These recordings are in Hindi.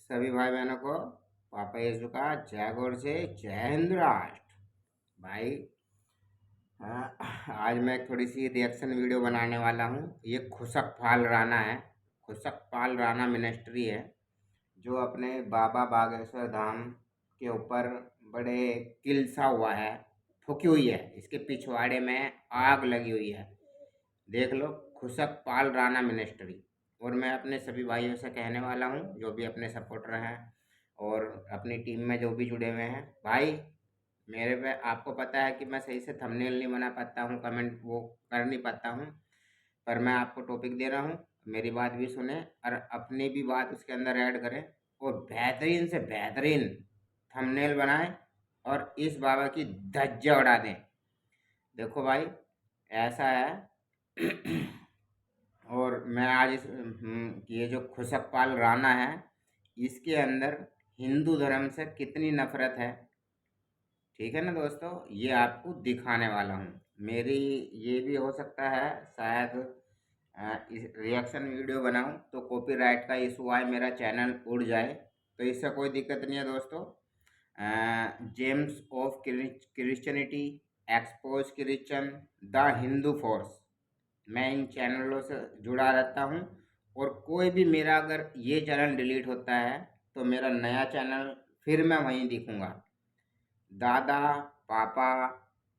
सभी भाई बहनों को पापा यीशु का जय गौर से जय हिंद राष्ट्र। भाई आज मैं थोड़ी सी रिएक्शन वीडियो बनाने वाला हूँ। ये खुशक पाल राणा है। खुशक पाल राणा मिनिस्ट्री है जो अपने बाबा बागेश्वर धाम के ऊपर बड़े किलसा हुआ है, ठुकी हुई है। इसके पिछवाड़े में आग लगी हुई है। देख लो, खुशक पाल राणा मिनिस्ट्री। और मैं अपने सभी भाइयों से कहने वाला हूँ जो भी अपने सपोर्टर हैं और अपनी टीम में जो भी जुड़े हुए हैं, भाई मेरे पे आपको पता है कि मैं सही से थंबनेल नहीं बना पाता हूँ, कमेंट वो कर नहीं पाता हूँ। पर मैं आपको टॉपिक दे रहा हूँ, मेरी बात भी सुने और अपनी भी बात उसके अंदर ऐड करें और बेहतरीन से बेहतरीन थंबनेल बनाएं और इस बाबा की धज्जियां उड़ा दें। देखो भाई, ऐसा है और मैं आज ये जो खुशकपाल राणा है, इसके अंदर हिंदू धर्म से कितनी नफरत है, ठीक है ना दोस्तों, ये आपको दिखाने वाला हूँ। मेरी ये भी हो सकता है शायद इस रिएक्शन वीडियो बनाऊँ तो कॉपीराइट का इशू आए, मेरा चैनल उड़ जाए, तो इससे कोई दिक्कत नहीं है दोस्तों। James of Christianity, expose Christian, the Hindu force, मैं इन चैनलों से जुड़ा रहता हूँ। और कोई भी मेरा अगर ये चैनल डिलीट होता है तो मेरा नया चैनल फिर मैं वहीं दिखूँगा। दादा, पापा,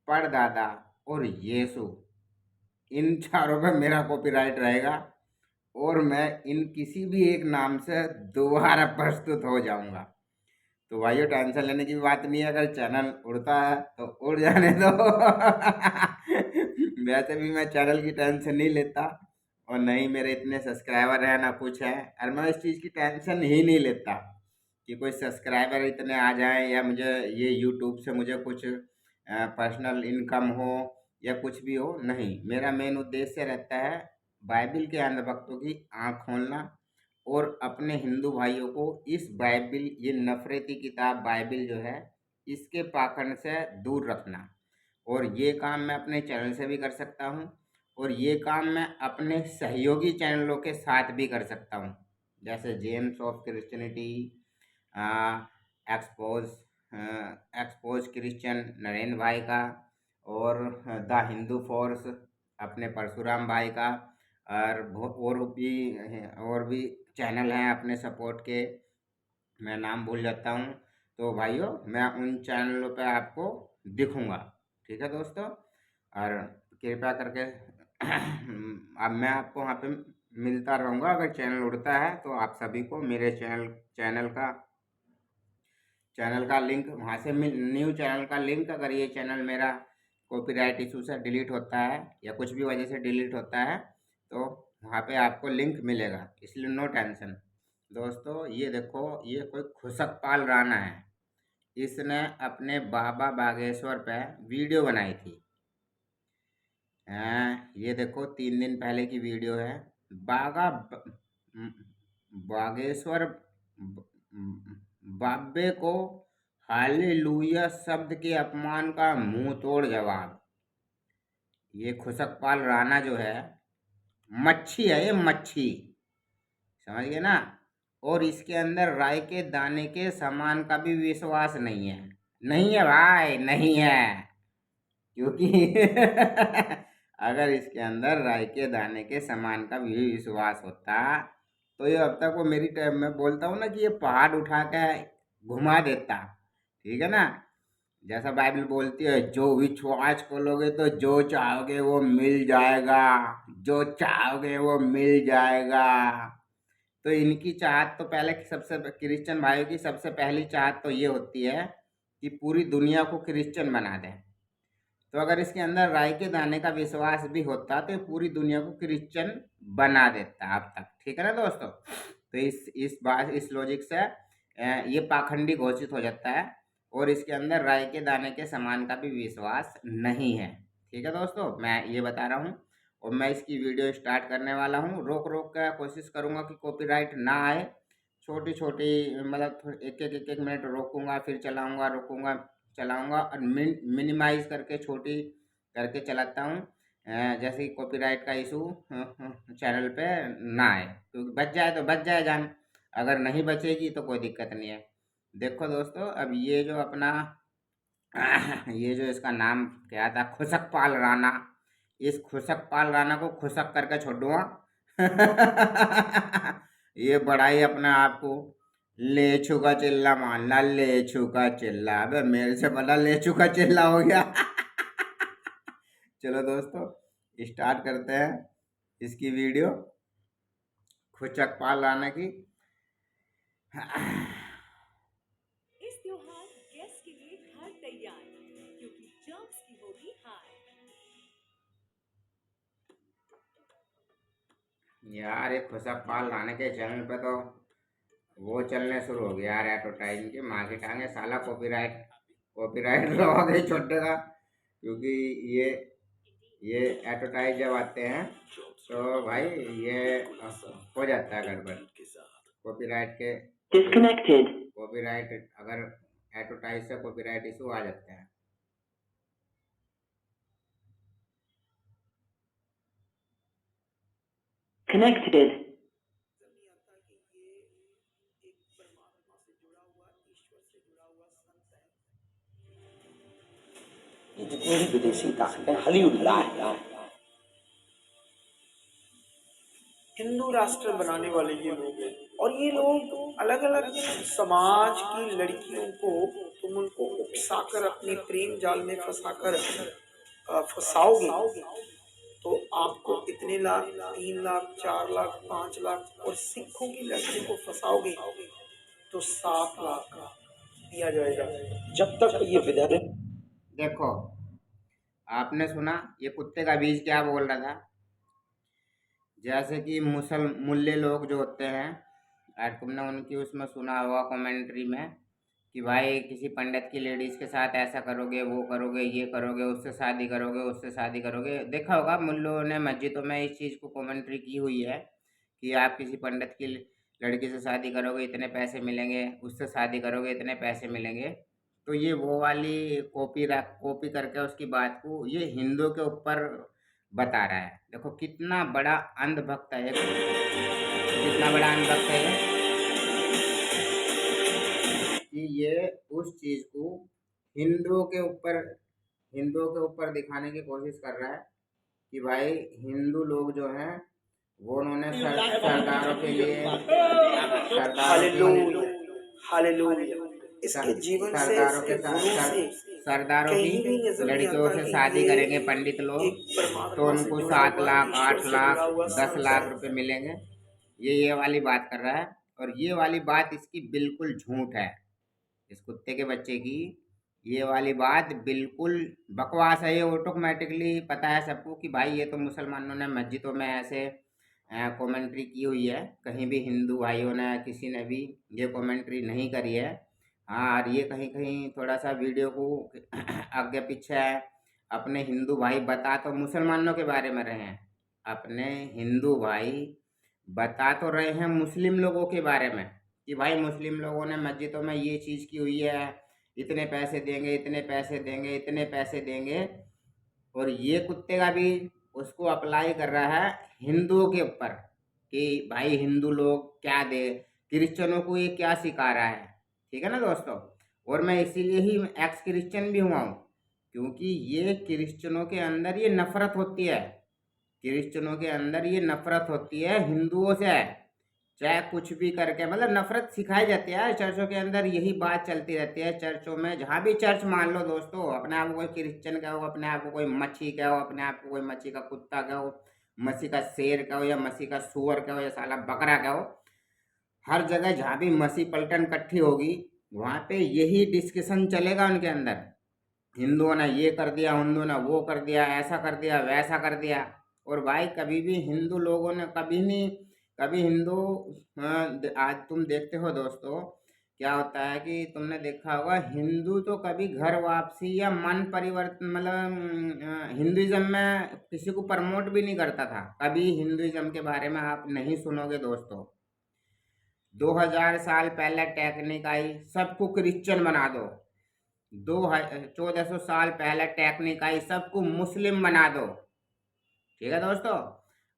परदादा और यीशु, इन चारों पे मेरा कॉपीराइट रहेगा और मैं इन किसी भी एक नाम से दोबारा प्रस्तुत हो जाऊंगा। तो भाइयों, टेंशन लेने की बात नहीं है, अगर चैनल उड़ता है तो उड़ जाने दो। वैसे भी मैं चैनल की टेंशन नहीं लेता और नहीं मेरे इतने सब्सक्राइबर हैं ना कुछ है, और मैं इस चीज़ की टेंशन ही नहीं लेता कि कोई सब्सक्राइबर इतने आ जाएं या मुझे ये यूट्यूब से मुझे कुछ पर्सनल इनकम हो या कुछ भी हो। नहीं, मेरा मेन उद्देश्य रहता है बाइबिल के अंधभक्तों की आँख खोलना और अपने हिंदू भाइयों को इस बाइबिल, ये नफरती किताब बाइबिल जो है, इसके पाखंड से दूर रखना। और ये काम मैं अपने चैनल से भी कर सकता हूँ और ये काम मैं अपने सहयोगी चैनलों के साथ भी कर सकता हूँ, जैसे James of Christianity, expose expose Christian Narendra भाई का, और द हिंदू फोर्स अपने परशुराम भाई का, और भी चैनल हैं अपने सपोर्ट के, मैं नाम भूल जाता हूँ। तो भाइयों, मैं उन चैनलों पे आपको दिखूंगा, ठीक है दोस्तों। और कृपया करके अब मैं आपको वहाँ पे मिलता रहूँगा। अगर चैनल उड़ता है तो आप सभी को मेरे चैनल का लिंक वहाँ से न्यू चैनल का लिंक, अगर ये चैनल मेरा कॉपीराइट इशू से डिलीट होता है या कुछ भी वजह से डिलीट होता है तो वहाँ पे आपको लिंक मिलेगा, इसलिए नो टेंशन। दोस्तों ये देखो, ये कोई खुशकपाल राणा है, इसने अपने बाबा बागेश्वर पे वीडियो बनाई थी। ये देखो, 3 दिन पहले की वीडियो है। बागा बागेश्वर बाबे को हालेलुया शब्द के अपमान का मुंह तोड़ जवाब। ये खुशकपाल राणा जो है, मच्छी है, ये मच्छी, समझ गए ना। और इसके अंदर राय के दाने के समान का भी विश्वास नहीं है। नहीं है भाई, नहीं है, क्योंकि अगर इसके अंदर राय के दाने के समान का भी विश्वास होता तो ये अब तक वो मेरी टाइम में बोलता हूँ ना कि ये पहाड़ उठा के घुमा देता, ठीक है ना। जैसा बाइबल बोलती है, जो विश्वास करोगे तो जो चाहोगे वो मिल जाएगा, जो चाहोगे वो मिल जाएगा। तो इनकी चाहत तो पहले सबसे क्रिश्चियन भाइयों की सबसे पहली चाहत तो ये होती है कि पूरी दुनिया को क्रिश्चियन बना दें। तो अगर इसके अंदर राई के दाने का विश्वास भी होता तो ये पूरी दुनिया को क्रिश्चियन बना देता अब तक, ठीक है ना दोस्तों। तो इस लॉजिक से ये पाखंडी घोषित हो जाता है और इसके अंदर राई के दाने के समान का भी विश्वास नहीं है, ठीक है दोस्तों। मैं ये बता रहा हूँ और मैं इसकी वीडियो स्टार्ट करने वाला हूँ। रोक रोक कर कोशिश करूँगा कि कॉपीराइट ना आए। छोटी छोटी, मतलब एक एक मिनट रोकूंगा, फिर चलाऊंगा, रोकूंगा, चलाऊंगा और मिनिमाइज करके छोटी करके चलाता हूँ, जैसे कि कॉपीराइट का इशू चैनल पे ना आए। तो बच जाए तो बच जाए जान, अगर नहीं बचेगी तो कोई दिक्कत नहीं है। देखो दोस्तों, अब ये जो अपना ये जो इसका नाम क्या था, खुशकपाल राणा, इस खुशकपाल राणा को खुशक करके छोड़ दूंगा। ये बड़ा ही अपने आप को लेचू का चिल्ला मानना, लेचू का चिल्ला, अबे मेरे से बड़ा लेचू का चिल्ला हो गया। चलो दोस्तों, स्टार्ट करते हैं इसकी वीडियो, खुशकपाल राणा की। इस त्योहार गेस्ट के लिए घर तैयार, क्योंकि जर्म्स की होगी हार। यार ये खुशकपाल राणा के चैनल पे तो वो चलने शुरू हो गया यार, एडवर्टाइजिंग की माँ की टांगे, साला कॉपीराइट कॉपीराइट लगा के छोड़ देगा। क्योंकि ये एडवर्टाइज जब आते हैं तो भाई ये हो जाता है गड़बड़, कॉपीराइट के Disconnected. कॉपीराइट, अगर एडवर्टाइज से कॉपीराइट इशू आ जाते हैं। Connected. ये जितने भी विदेशी ताकतें हॉलीवुड लाए हैं, हिंदू राष्ट्र बनाने वाले ये लोग हैं। और ये लोग अलग अलग समाज की लड़कियों को तुम उनको उकसाकर अपने प्रेम जाल में फंसाकर फंसाओगे तो आपको इतने लाख, 3 लाख, 4 लाख, 5 लाख, और सिखों की लड़कियों को फंसाओगे तो 7 लाख दिया जाएगा। जब तक ये विधर्म। देखो, आपने सुना ये कुत्ते का बीज क्या बोल रहा था, जैसे कि मुल्ले लोग जो होते हैं, आज तुमने उनकी उसमें सुना होगा कमेंट्री में कि भाई किसी पंडित की लेडीज के साथ ऐसा करोगे, वो करोगे, ये करोगे, उससे शादी करोगे, उससे शादी करोगे। देखा होगा मुल्लों ने मस्जिदों में इस चीज़ को कमेंट्री की हुई है कि आप किसी पंडित की लड़की से शादी करोगे इतने पैसे मिलेंगे, उससे शादी करोगे इतने पैसे मिलेंगे। तो ये वो वाली कॉपी करके उसकी बात को ये हिंदुओं के ऊपर बता रहा है। देखो कितना बड़ा अंधभक्त है, कितना बड़ा अंधभक्त है कि ये उस चीज को हिंदुओं के ऊपर दिखाने की कोशिश कर रहा है कि भाई हिंदू लोग जो हैं वो उन्होंने सरदारों के लिए इसके जीवन से, सरदारों के इसके गुरु से सरदारों कहीं भी की नजर नहीं लड़कियों आता से कि शादी ये करेंगे पंडित लोग एक तो परमात्मा से उनको जुड़ा 7 हुआ, लाख, ईश्वर 8 से लाख, जुड़ा हुआ 10 संत लाख है। रुपए मिलेंगे। ये वाली बात कर रहा है, और ये वाली बात इसकी बिल्कुल झूठ है। इस कुत्ते के बच्चे की ये वाली बात बिल्कुल बकवास है। ये ऑटोमेटिकली पता है सबको कि भाई ये तो मुसलमानों ने मस्जिदों में ऐसे कमेंट्री की हुई है, कहीं भी हिंदू भाइयों ने किसी ने भी ये कमेंट्री नहीं करी है। हाँ, और ये कहीं कहीं थोड़ा सा वीडियो को आगे पीछे है, अपने हिंदू भाई बता तो मुसलमानों के बारे में रहे हैं, अपने हिंदू भाई बता तो रहे हैं मुस्लिम लोगों के बारे में कि भाई मुस्लिम लोगों ने मस्जिदों में ये चीज़ की हुई है, इतने पैसे देंगे, इतने पैसे देंगे, इतने पैसे देंगे। और ये कुत्ते का भी उसको अप्लाई कर रहा है हिंदुओं के ऊपर कि भाई हिंदू लोग क्या दे, क्रिश्चियनों को ये क्या सिखा रहा है। ठीक है ना दोस्तों, और मैं इसीलिए ही एक्स क्रिश्चियन भी हुआ हूँ, क्योंकि ये क्रिश्चियनों के अंदर ये नफरत होती है, क्रिश्चियनों के अंदर ये नफरत होती है हिंदुओं से, चाहे कुछ भी करके, मतलब नफरत सिखाई जाती है चर्चों के अंदर, यही बात चलती रहती है चर्चों में। जहाँ भी चर्च मान लो दोस्तों, अपने आप को कोई क्रिश्चियन कहो, अपने आप को कोई मच्छी कहो, अपने आप को कोई मच्छी का कुत्ता कहो, मसीह का शेर कहो, या मसीह का सुअर कहो, या साला बकरा कहो, हर जगह जहाँ भी मसीह पलटन इकट्ठी होगी वहाँ पे यही डिस्कशन चलेगा उनके अंदर। हिंदुओं ने ये कर दिया, हिंदुओं ने वो कर दिया, ऐसा कर दिया, वैसा कर दिया। और भाई कभी भी हिंदू लोगों ने कभी नहीं, कभी हिंदू आज तुम देखते हो दोस्तों क्या होता है कि तुमने देखा होगा हिंदू तो कभी घर वापसी या मन परिवर्तन, मतलब हिंदुइज्म में किसी को प्रमोट भी नहीं करता था। कभी हिंदुइज्म के बारे में आप नहीं सुनोगे दोस्तों। 2000 साल पहले टेक्निक आई, सबको क्रिश्चियन बना दो। 1400 साल पहले टेक्निक आई, सबको मुस्लिम बना दो। ठीक है दोस्तों,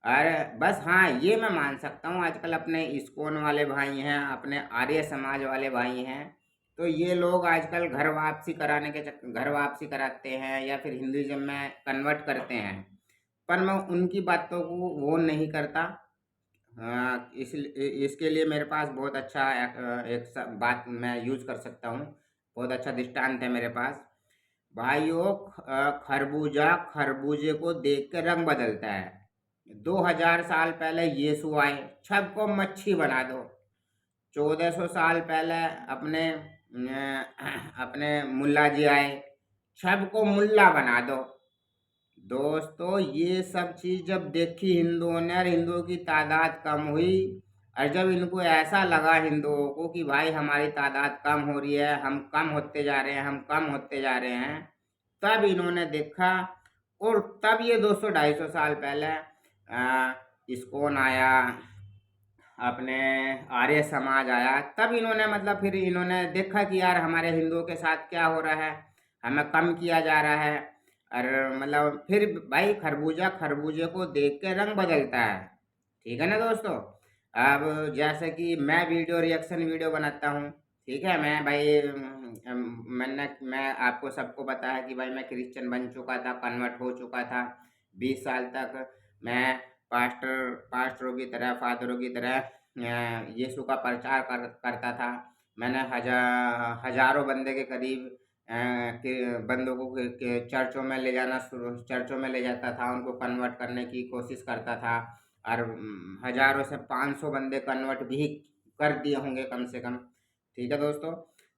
और बस हाँ, ये मैं मान सकता हूँ आजकल अपने इस्कॉन वाले भाई हैं, अपने आर्य समाज वाले भाई हैं, तो ये लोग आजकल घर वापसी कराते हैं या फिर हिंदुइज्म में कन्वर्ट करते हैं। पर मैं उनकी बातों को वो नहीं करता। इसके लिए मेरे पास बहुत अच्छा बात मैं यूज कर सकता हूँ, बहुत अच्छा दृष्टांत है मेरे पास। भाइयों, खरबूजा खरबूजे को देख के रंग बदलता है। 2000 साल पहले यीशु आए, सबको मच्छी बना दो। 1400 साल पहले अपने मुल्ला जी आए, सबको मुल्ला बना दो। दोस्तों, ये सब चीज जब देखी हिंदुओं ने और हिंदुओं की तादाद कम हुई, और जब इनको ऐसा लगा हिंदुओं को कि भाई हमारी तादाद कम हो रही है, हम कम होते जा रहे हैं, हम कम होते जा रहे हैं, तब इन्होंने देखा। और तब ये 200-250 साल पहले इस्कॉन आया, अपने आर्य समाज आया, तब इन्होंने मतलब फिर इन्होंने देखा कि यार हमारे हिंदुओं के साथ क्या हो रहा है, हमें कम किया जा रहा है। और मतलब फिर भाई खरबूजा खरबूजे को देख के रंग बदलता है। ठीक है ना दोस्तों। अब जैसे कि मैं रिएक्शन वीडियो बनाता हूँ, ठीक है। मैं भाई मैं आपको सबको बताया कि भाई मैं क्रिश्चियन बन चुका था, कन्वर्ट हो चुका था। 20 साल तक मैं पास्टरों की तरह, फादरों की तरह यीशु का प्रचार करता था। मैंने हजारों बंदे के करीब के बंदों को चर्चों में ले जाता था, उनको कन्वर्ट करने की कोशिश करता था। और हजारों से 500 बंदे कन्वर्ट भी कर दिए होंगे कम से कम। ठीक है दोस्तों।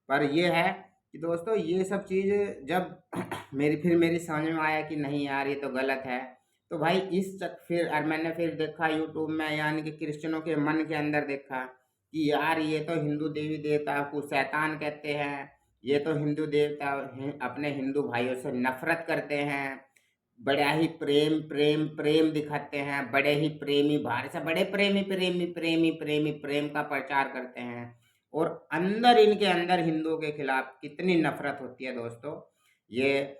पर ये है कि दोस्तों, ये सब चीज़ जब मेरी समझ में आया कि नहीं यार ये तो गलत है, तो भाई फिर और मैंने फिर देखा यूट्यूब में, यानी कि क्रिश्चियनों के मन के अंदर देखा कि यार ये तो हिंदू देवी देवता को शैतान कहते हैं, ये तो हिंदू देवता अपने हिंदू भाइयों से नफरत करते हैं, बड़ा ही प्रेम प्रेम प्रेम दिखाते हैं, बड़े ही प्रेमी, बाहर से बड़े प्रेमी प्रेमी प्रेमी प्रेमी प्रेम का प्रचार करते हैं, और अंदर इनके अंदर हिंदुओं के खिलाफ कितनी नफरत होती है दोस्तों। ये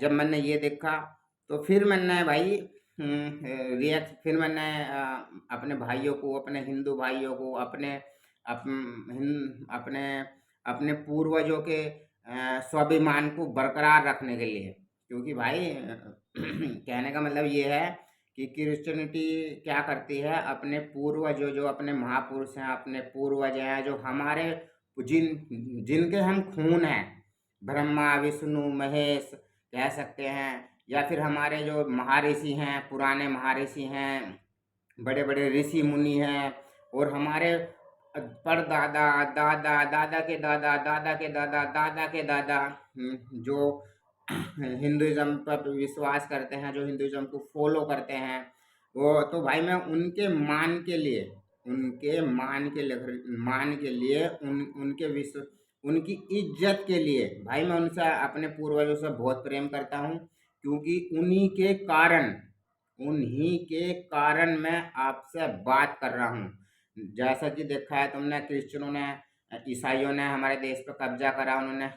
जब मैंने ये देखा, तो फिर मैंने भाई फिर मैंने अपने भाइयों को, अपने हिंदू भाइयों को, अपने अपने पूर्वजों के स्वाभिमान को बरकरार रखने के लिए, क्योंकि भाई कहने का मतलब ये है कि क्रिश्चियनिटी क्या करती है, अपने पूर्वजों, जो अपने महापुरुष हैं, अपने पूर्वज हैं, जो हमारे जिनके हम खून हैं, ब्रह्मा विष्णु महेश कह सकते हैं, या फिर हमारे जो महर्षि हैं, पुराने महर्षि हैं, बड़े बड़े ऋषि मुनि हैं, और हमारे परदादा दादा दादा के दादा दादा के दादा दादा के दादा जो हिंदुइज्म पर विश्वास करते हैं, जो हिंदुइज्म को फॉलो करते हैं, वो तो भाई मैं उनकी इज्जत के लिए भाई मैं उनसे, अपने पूर्वजों से बहुत प्रेम करता हूँ, क्योंकि उन्हीं के कारण मैं आपसे बात कर रहा हूँ। जैसा कि देखा है तुमने, क्रिश्चियनों ने, ईसाइयों ने हमारे देश पर कब्जा करा, उन्होंने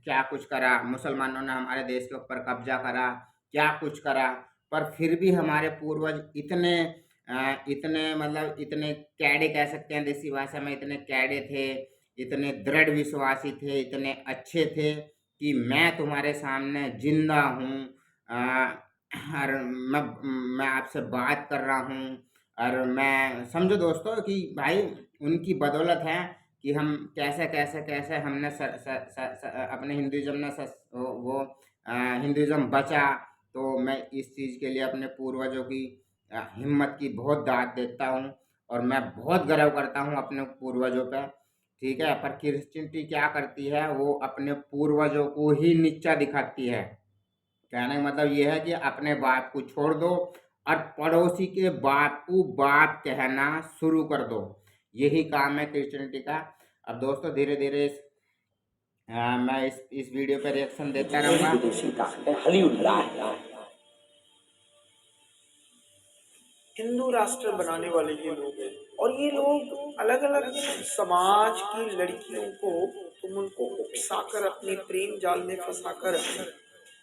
क्या कुछ करा, मुसलमानों ने हमारे देश के ऊपर कब्जा करा, क्या कुछ करा, पर फिर भी हमारे पूर्वज इतने कैडे कह सकते हैं देसी भाषा में, इतने कैडे थे, इतने दृढ़ विश्वासी थे, इतने अच्छे थे कि मैं तुम्हारे सामने जिंदा हूँ, और मैं आपसे बात कर रहा हूँ। और मैं समझो दोस्तों कि भाई उनकी बदौलत है कि हम कैसे हमने अपने हिंदुइज्म ने हिंदुइज्म बचा। तो मैं इस चीज़ के लिए अपने पूर्वजों की हिम्मत की बहुत दाद देता हूँ, और मैं बहुत गर्व करता हूँ अपने पूर्वजों पर। ठीक है। पर क्रिश्चियनिटी क्या करती है, वो अपने पूर्वजों को ही नीचा दिखाती है। कहने का मतलब ये है कि अपने बाप को छोड़ दो और पड़ोसी के बाप को बाप कहना शुरू कर दो। यही काम है क्रिश्चियनिटी का। अब दोस्तों धीरे धीरे मैं इस वीडियो पर रिएक्शन देता रहूँगा। विदेशी ताकतें हली उठा है। हिंदू राष्ट्र बनाने वाले ये लोग हैं, और ये लोग अलग अलग समाज की लड़कियों को, तुम उनको उकसाकर अपने प्रेम जाल में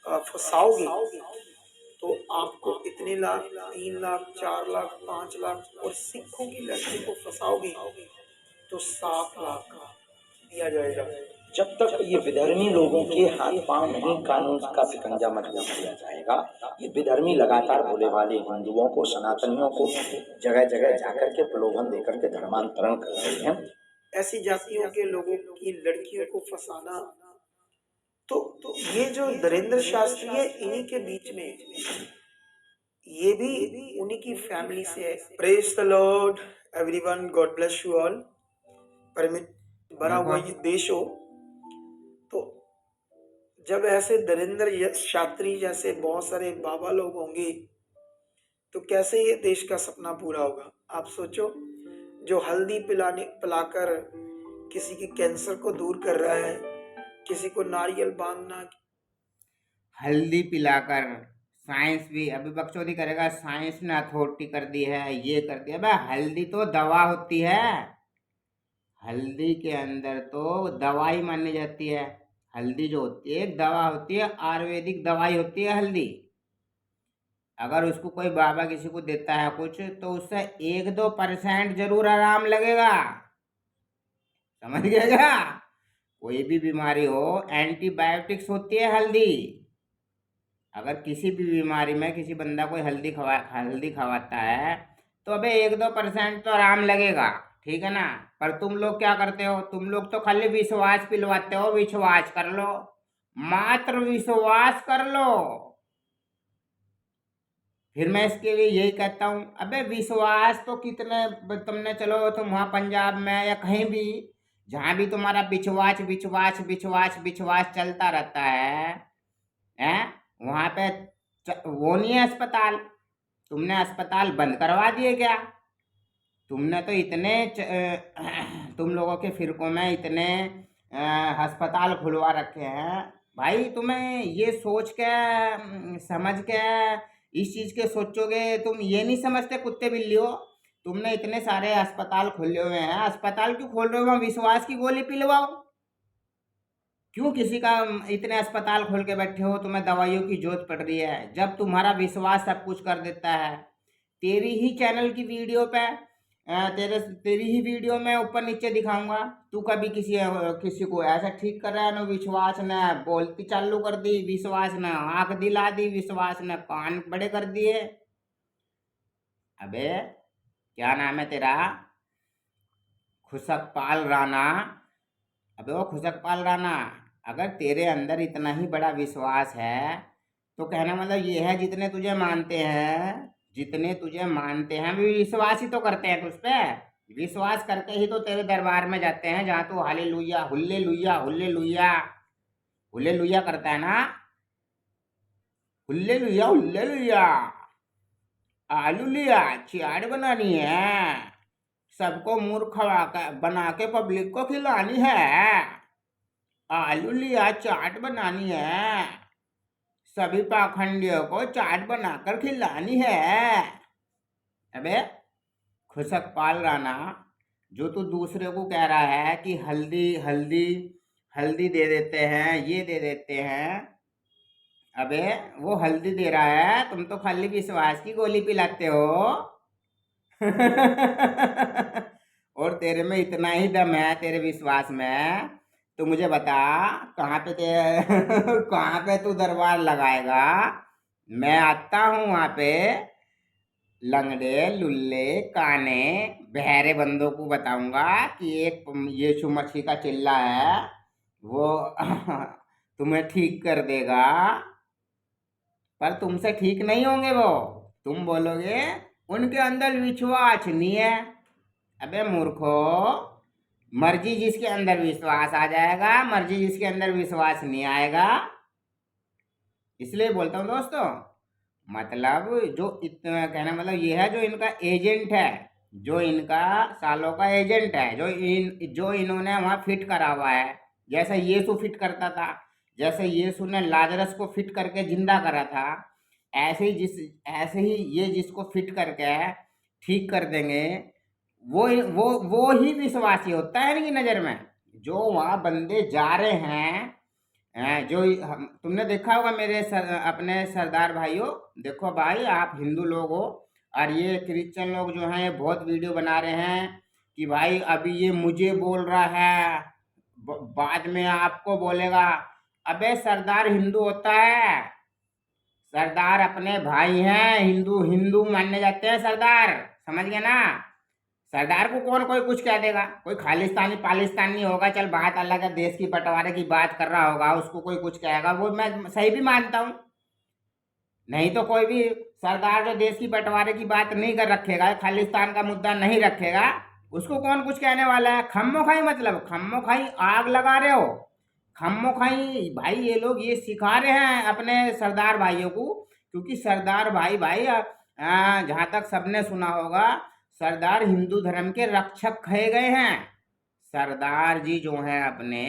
फंसाओगे तो आपको इतने लाख, 3 लाख, 4 लाख, 5 लाख, और सिखों की लड़की को फंसाओगे तो 7 लाख दिया जाएगा। जब तक ये विधर्मी लोगों के हाथ पांव नहीं कानून का शिकंजा मजबूत किया जाएगा, ये विधर्मी लगातार भोले वाले हिंदुओं को, सनातनियों को जगह जगह जाकर के प्रलोभन देकर के धर्मांतरण कर रहे हैं। ऐसी जातियों के लोगों की लड़कियों को फंसाना, तो ये जो नरेंद्र शास्त्री है, इन्हीं के बीच में, ये भी उन्हीं की फैमिली से है। Praise the Lord everyone, God bless you all. Permit भरा हुआ ये देश हो, तो जब ऐसे नरेंद्र शास्त्री जैसे बहुत सारे बाबा लोग होंगे तो कैसे ये देश का सपना पूरा होगा। आप सोचो, जो हल्दी पिलाकर किसी के कैंसर को दूर कर रहा है, किसी को नारियल बांधना, हल्दी पिलाकर, साइंस भी अभी बकचोदी करेगा, साइंस ने अथॉरिटी कर दी है, ये कर दिया। भाई हल्दी तो दवा होती है, हल्दी के अंदर तो दवाई मानी जाती है। हल्दी जो होती है एक दवा होती है, आयुर्वेदिक दवाई होती है हल्दी। अगर उसको कोई बाबा किसी को देता है कुछ, तो उससे 1-2% जरूर आराम लगेगा, समझ गए क्या? कोई भी बीमारी हो, एंटीबायोटिक्स होती है हल्दी। अगर किसी भी बीमारी में किसी बंदा कोई हल्दी खवाता है तो अबे 1-2% तो आराम लगेगा, ठीक है ना। पर तुम लोग क्या करते हो, तुम लोग तो खाली विश्वास पिलवाते हो। विश्वास कर लो, मात्र विश्वास कर लो। फिर मैं इसके लिए यही कहता हूँ, अबे विश्वास तो कितने तुमने, चलो तुम वहाँ पंजाब में या कहीं भी, जहाँ भी तुम्हारा विश्वास विश्वास विश्वास विश्वास चलता रहता है वहाँ पे वो नहीं है अस्पताल। तुमने अस्पताल बंद करवा दिए क्या? तुमने तो इतने तुम लोगों के फिरकों में इतने अस्पताल खुलवा रखे हैं। भाई तुम्हें ये सोच के समझ के इस चीज़ के सोचोगे, तुम ये नहीं समझते कुत्ते बिल्ली हो। तुमने इतने सारे अस्पताल खोले हुए हैं, अस्पताल क्यों खोल रहे हो? विश्वास की गोली पिलवाओ। क्यों किसी का इतने अस्पताल खोल के बैठे हो? तुम्हें दवाइयों की जरूरत पड़ रही है, जब तुम्हारा विश्वास सब कुछ कर देता है। तेरी ही चैनल की वीडियो पे तेरी ही वीडियो में ऊपर नीचे दिखाऊंगा, तू कभी किसी को ऐसा ठीक कर रहा है ना, विश्वास ने बोलती चालू कर दी, विश्वास ने आंख दिला दी, विश्वास ने कान बड़े कर दिए। अबे क्या नाम है तेरा? खुशकपाल राणा। अबे वो खुशकपाल राणा, अगर तेरे अंदर इतना ही बड़ा विश्वास है तो कहना मतलब ये है, जितने तुझे मानते हैं भी विश्वास ही तो करते हैं तुझ पे। विश्वास करके ही तो तेरे दरबार में जाते हैं, जहाँ तू हालेलुया हुल्लेलुया हुल्लेलुया हुल्लेलुया करता है ना। हुल्लेलुया हुल्लेलुया, आलू लिया चाट बनानी है, सबको मूर्ख बना के पब्लिक को खिलानी है। आलू लिया चाट बनानी है, सभी पाखंडियों को चाट बनाकर खिलानी है। अबे खुशकपाल राणा, जो तू दूसरे को कह रहा है कि हल्दी हल्दी हल्दी दे देते हैं, ये दे देते हैं, अबे वो हल्दी दे रहा है, तुम तो खाली विश्वास की गोली पिलाते हो। और तेरे में इतना ही दम है, तेरे विश्वास में, तो मुझे बता कहाँ पे कहाँ पे तू दरबार लगाएगा? मैं आता हूँ वहाँ पे। लंगड़े लुल्ले काने बहरे बंदों को बताऊंगा कि एक यीशु मसीह का चिल्ला है, वो तुम्हें ठीक कर देगा। पर तुमसे ठीक नहीं होंगे वो, तुम बोलोगे उनके अंदर विश्वास नहीं है। अबे मूर्खो, मर्जी जिसके अंदर विश्वास आ जाएगा, मर्जी जिसके अंदर विश्वास नहीं आएगा। इसलिए बोलता हूँ दोस्तों, मतलब जो इतना कहना मतलब ये है, जो इनका एजेंट है, जो इनका सालों का एजेंट है, जो इन्होंने वहाँ फिट करा हुआ है, जैसे यीशु फिट करता था, जैसे यीशु ने लाजरस को फिट करके जिंदा करा था, ऐसे ही ये जिसको फिट करके ठीक कर देंगे, वो ही विश्वासी होता है इनकी नज़र में। जो वहाँ बंदे जा रहे हैं तुमने देखा होगा मेरे अपने सरदार भाइयों, देखो भाई आप हिंदू लोग हो और ये क्रिश्चियन लोग जो हैं ये बहुत वीडियो बना रहे हैं कि भाई अभी ये मुझे बोल रहा है, बाद में आपको बोलेगा। अबे सरदार हिंदू होता है, सरदार अपने भाई हैं, हिंदू हिंदू मानने जाते हैं सरदार, समझ गए ना। सरदार को कौन कोई कुछ कह देगा, कोई खालिस्तानी पालिस्तानी होगा, चल बात अलग है, देश की बंटवारे की बात कर रहा होगा, उसको कोई कुछ कहेगा, वो मैं सही भी मानता हूँ। नहीं तो कोई भी सरदार जो देश की बंटवारे की बात नहीं कर रखेगा, खालिस्तान का मुद्दा नहीं रखेगा, उसको कौन कुछ कहने वाला है। खम्मो खाई मतलब खम्मो खाई आग लगा रहे हो, खम्मो खाई भाई ये लोग ये सिखा रहे हैं अपने सरदार भाइयों को, क्योंकि सरदार भाई भाई जहाँ तक सबने सुना होगा सरदार हिंदू धर्म के रक्षक कहे गए हैं। सरदार जी जो हैं अपने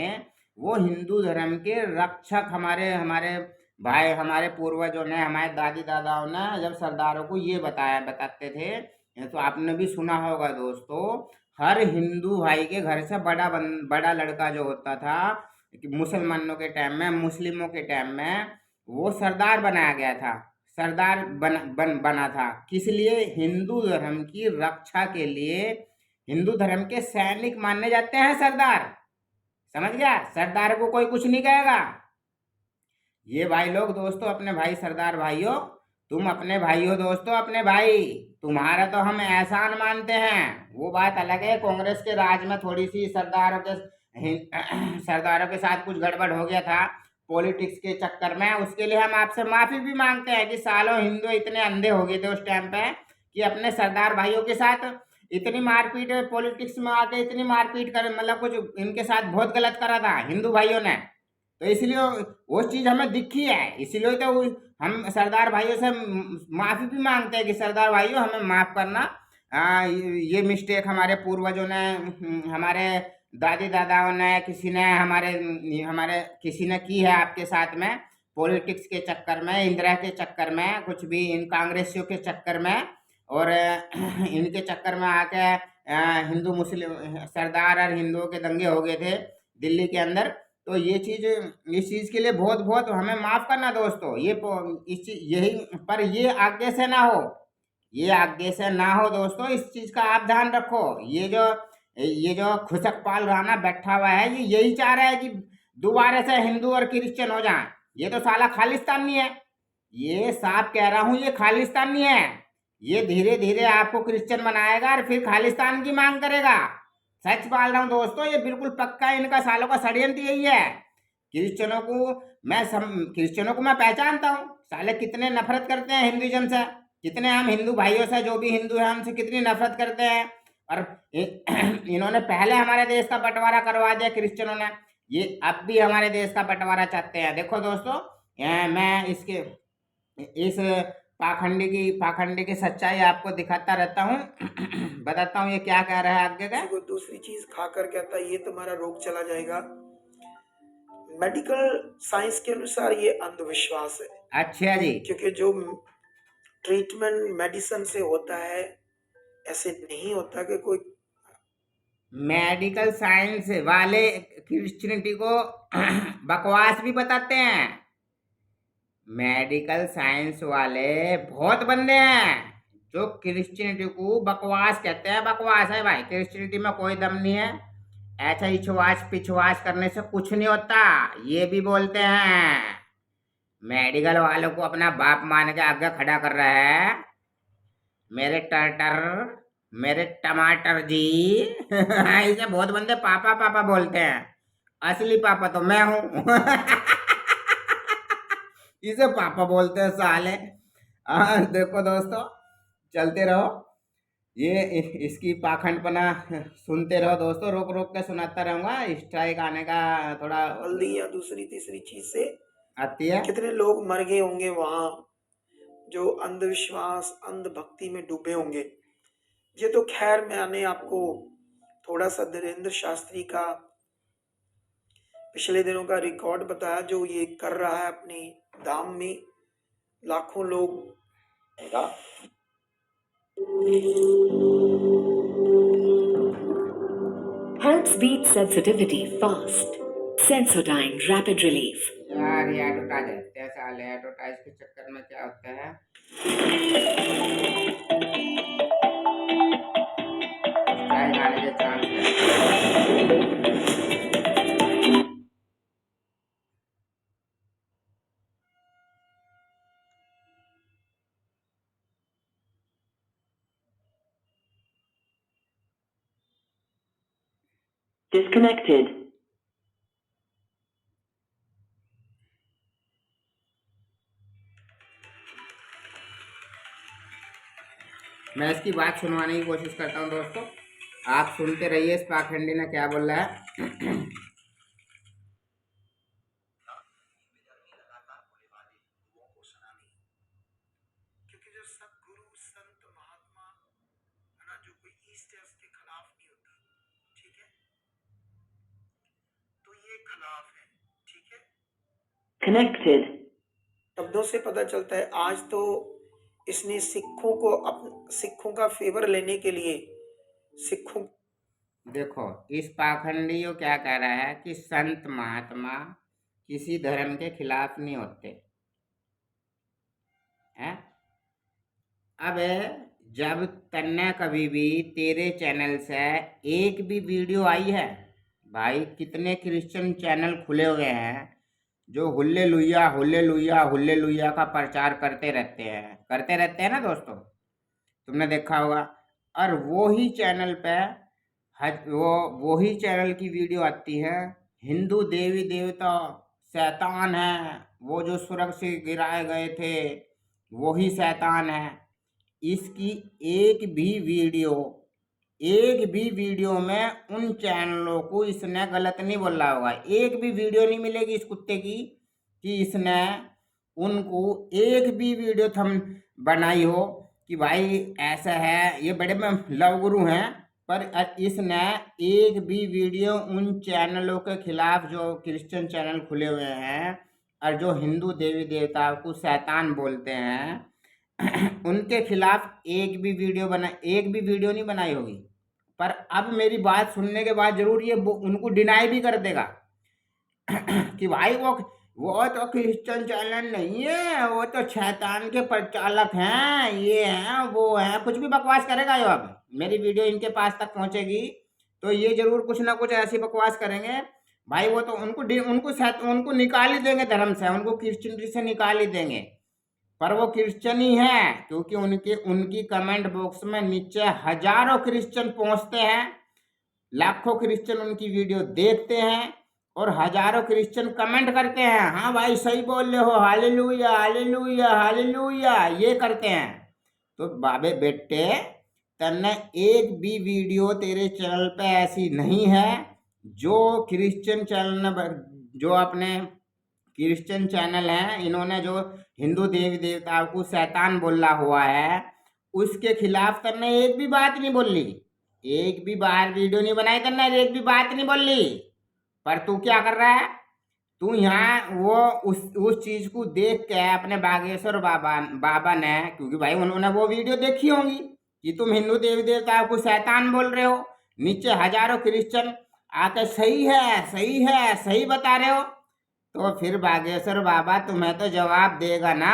वो हिंदू धर्म के रक्षक, हमारे हमारे भाई हमारे पूर्वजों ने, हमारे दादी दादाओं ने जब सरदारों को ये बताते थे, तो आपने भी सुना होगा दोस्तों, हर हिंदू भाई के घर से बड़ा लड़का जो होता था मुसलमानों के टाइम में, मुस्लिमों के टाइम में, वो सरदार बनाया गया था, सरदार बना था। किस लिए? हिंदू धर्म की रक्षा के लिए, हिंदू धर्म के सैनिक माने जाते हैं सरदार, समझ गया। सरदार को कोई कुछ नहीं कहेगा। ये भाई लोग दोस्तों, अपने भाई सरदार भाइयों, तुम अपने भाई हो दोस्तों, अपने भाई, तुम्हारा तो हम एहसान मानते हैं, वो बात अलग है। कांग्रेस के राज में थोड़ी सी सरदारों के साथ कुछ गड़बड़ हो गया था पॉलिटिक्स के चक्कर में, उसके लिए हम आपसे माफी भी मांगते हैं कि सालों हिंदू इतने अंधे हो गए थे उस टाइम पे कि अपने सरदार भाइयों के साथ इतनी मारपीट, पॉलिटिक्स में आके इतनी मारपीट कर, मतलब कुछ इनके साथ बहुत गलत करा था हिंदू भाइयों ने, तो इसलिए वो चीज हमें दिखी है, इसलिए तो हम सरदार भाइयों से माफी भी मांगते हैं कि सरदार भाइयों हमें माफ करना। ये मिस्टेक हमारे पूर्वजों ने, हमारे दादी दादाओं ने, किसी ने हमारे किसी ने की है आपके साथ में, पॉलिटिक्स के चक्कर में, इंदिरा के चक्कर में, कुछ भी इन कांग्रेसियों के चक्कर में, और इनके चक्कर में आके हिंदू मुस्लिम सरदार और हिंदुओं के दंगे हो गए थे दिल्ली के अंदर। तो ये चीज, इस चीज के लिए बहुत बहुत हमें माफ करना दोस्तों। यही पर ये आगे से ना हो, ये आगे से ना हो दोस्तों, इस चीज का आप ध्यान रखो। ये जो खुशकपाल राणा बैठा हुआ है, ये यही चाह रहा है कि दोबारा से हिंदू और क्रिश्चियन हो जाए। ये तो साला खालिस्तानी है, ये साफ कह रहा हूं, ये खालिस्तानी है। ये धीरे धीरे आपको क्रिश्चियन बनाएगा और फिर खालिस्तान की मांग करेगा। सच बोल रहा हूँ दोस्तों, ये बिल्कुल पक्का इनका सालों का षड्यंत्र यही है। क्रिश्चियनों को मैं पहचानता हूँ, साले कितने नफरत करते हैं हिंदुइज्म से, कितने हम हिंदू भाइयों से, जो भी हिंदू है हमसे कितनी नफरत करते हैं। और इन्होंने पहले हमारे देश का बंटवारा करवा दिया क्रिश्चियनों ने, ये अब भी हमारे देश का बंटवारा चाहते हैं। देखो दोस्तों, मैं इस पाखंडी की सच्चाई आपको दिखाता रहता हूँ, बताता हूँ ये क्या कह रहा है आगे का। वो दूसरी चीज खाकर कहता है ये तुम्हारा रोग चला जाएगा। मेडिकल साइंस के अनुसार ये अंधविश्वास है। अच्छा जी। क्योंकि जो ट्रीटमेंट मेडिसिन से होता है, ऐसे नहीं होता कि कोई मेडिकल साइंस वाले क्रिश्चियनिटी को बकवास भी बताते हैं। मेडिकल साइंस वाले बहुत बंदे हैं जो क्रिश्चियनिटी को बकवास कहते हैं। बकवास है भाई, क्रिश्चियनिटी में कोई दम नहीं है, ऐसा इछवास पिछवास करने से कुछ नहीं होता, ये भी बोलते हैं। मेडिकल वालों को अपना बाप मान के आगे खड़ा कर रहा है, मेरे मेरे टमाटर जी। ऐसे बहुत बंदे पापा पापा बोलते हैं, असली पापा तो मैं हूँ। इसे पापा बोलते हैं साले। देखो दोस्तों, चलते रहो, ये इसकी पाखंडपना सुनते रहो दोस्तों, रोक रोक के सुनाता रहूंगा। स्ट्राइक आने का थोड़ा जल्दी या दूसरी तीसरी चीज से आती है। कितने लोग मर गए होंगे वहां, जो अंधविश्वास अंधभक्ति में डूबे होंगे। ये तो खैर मैंने आपको थोड़ा सा धीरेन्द्र शास्त्री का पिछले दिनों का रिकॉर्ड बताया, जो ये कर रहा है अपनी धाम में, लाखों लोग Helps beat sensitivity fast. Sensodyne Rapid Relief. यार ये एडवर्टाइज है साल है, एडवर्टाइज के चक्कर में क्या होता है, स्ट्राइक आने के चांस है। Disconnected. मैं इसकी बात सुनवाने की कोशिश करता हूँ दोस्तों, आप सुनते रहिए इस पाखंडी ने क्या बोल रहा है। क्योंकि जो सदगुरु संत महात्मा है ना, जो कोई ईस्ट है उसके खिलाफ नहीं होता, ठीक है, तो ये खिलाफ है, ठीक है। Connected. शब्दों से पता चलता है आज तो इसने सिखों का फेवर लेने के लिए सिखों, देखो इस पाखंडी को क्या कह रहा है कि संत महात्मा किसी धर्म के खिलाफ नहीं होते हैं। अब जब तन्ने कभी भी तेरे चैनल से एक भी वीडियो आई है, भाई कितने क्रिश्चियन चैनल खुले हुए हैं जो हुल्ले लुइया का प्रचार करते रहते हैं ना दोस्तों, तुमने देखा होगा। और वो ही चैनल पे वो ही चैनल की वीडियो आती है, हिंदू देवी देवता शैतान है, वो जो स्वर्ग से गिराए गए थे वही शैतान है। इसकी एक भी वीडियो में उन चैनलों को इसने गलत नहीं बोला होगा। एक भी वीडियो नहीं मिलेगी इस कुत्ते की कि इसने उनको एक भी वीडियो थम बनाई हो कि भाई ऐसा है, ये बड़े लव गुरु हैं, पर इसने एक भी वीडियो उन चैनलों के खिलाफ जो क्रिश्चियन चैनल खुले हुए हैं और जो हिंदू देवी देवताओं को शैतान बोलते हैं उनके खिलाफ एक भी वीडियो नहीं बनाई होगी। पर अब मेरी बात सुनने के बाद जरूर ये उनको डिनाई भी कर देगा कि भाई वो तो क्रिश्चियन चैनल नहीं है, वो तो शैतान के प्रचालक हैं, ये हैं वो हैं, कुछ भी बकवास करेगा। जो अब मेरी वीडियो इनके पास तक पहुंचेगी तो ये जरूर कुछ ना कुछ ऐसी बकवास करेंगे भाई। वो तो उनको निकाल ही देंगे धर्म से, उनको क्रिश्चियनिटी से निकाल ही देंगे। पर वो क्रिश्चियन ही है क्योंकि उनकी कमेंट बॉक्स में नीचे हजारों क्रिश्चियन पहुंचते हैं, लाखों क्रिश्चियन उनकी वीडियो देखते हैं और हजारों क्रिश्चियन कमेंट करते हैं, हाँ भाई सही बोल रहे हो, हालेलुया हालेलुया हालेलुया, ये करते हैं। तो बाबे बेटे तन्ने एक भी वीडियो तेरे चैनल पे ऐसी नहीं है जो क्रिश्चियन चैनल, जो अपने क्रिश्चियन चैनल हैं, इन्होंने जो हिंदू देवी देवताओं को शैतान बोला हुआ है उसके खिलाफ तन्ने एक भी बात नहीं बोली, एक भी बार वीडियो नहीं बनाई तन्ने, एक भी बात नहीं बोली। पर तू क्या कर रहा है, तू यहाँ वो उस चीज को देख के अपने बागेश्वर बाबा ने, क्योंकि भाई उन्होंने वो वीडियो देखी होंगी कि तुम हिंदू देवी देवताओं को शैतान बोल रहे हो, नीचे हजारों क्रिश्चियन आके सही बता रहे हो, तो फिर बागेश्वर बाबा तुम्हें तो जवाब देगा ना।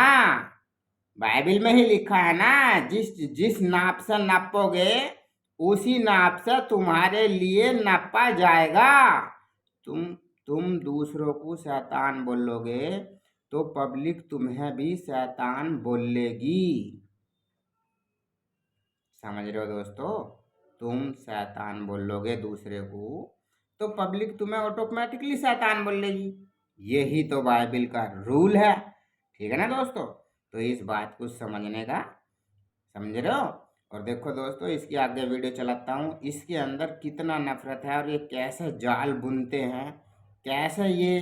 बाइबल में ही लिखा है ना, जिस नाप से नापोगे उसी नाप से तुम्हारे लिए नापा जाएगा। तुम दूसरों को शैतान बोलोगे तो पब्लिक तुम्हें भी शैतान बोलेगी, समझ रहे हो दोस्तों। तुम शैतान बोलोगे दूसरे को तो पब्लिक तुम्हें ऑटोमेटिकली शैतान बोलेगी, यही तो बाइबल का रूल है, ठीक है ना दोस्तों। तो इस बात को समझने का, समझ रहे हो। और देखो दोस्तों इसकी आगे वीडियो चलाता हूँ, इसके अंदर कितना नफरत है और ये कैसे जाल बुनते हैं, कैसे ये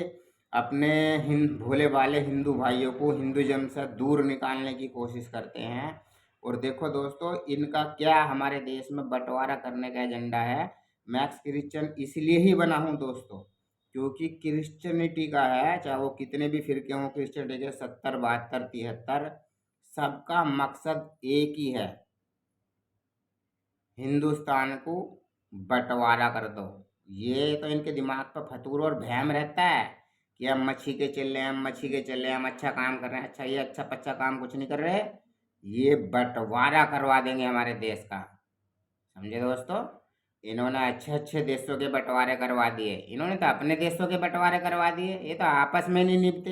अपने भोले भाले हिंदू भाइयों को हिंदुइज्म से दूर निकालने की कोशिश करते हैं। और देखो दोस्तों इनका क्या हमारे देश में बंटवारा करने का एजेंडा है। मैक्स क्रिश्चियन इसलिए ही बना हूँ दोस्तों क्योंकि क्रिश्चियनिटी का है, चाहे वो कितने भी फिरके हों, क्रिश्चियनिटी के 70 72 73, सबका मकसद एक ही है, हिंदुस्तान को बंटवारा कर दो, ये तो इनके दिमाग पर फतूर और वहम रहता है कि हम मच्छी के चल रहे हैं, हम मच्छी के चल रहे हैं, हम अच्छा काम कर रहे हैं। अच्छा, ये अच्छा पच्चा काम कुछ नहीं कर रहे, ये बंटवारा करवा देंगे हमारे देश का। समझे दोस्तों? इन्होंने अच्छे अच्छे देशों के बंटवारे करवा दिए, इन्होंने तो अपने देशों के बंटवारे करवा दिए। ये तो आपस में नहीं निपटे,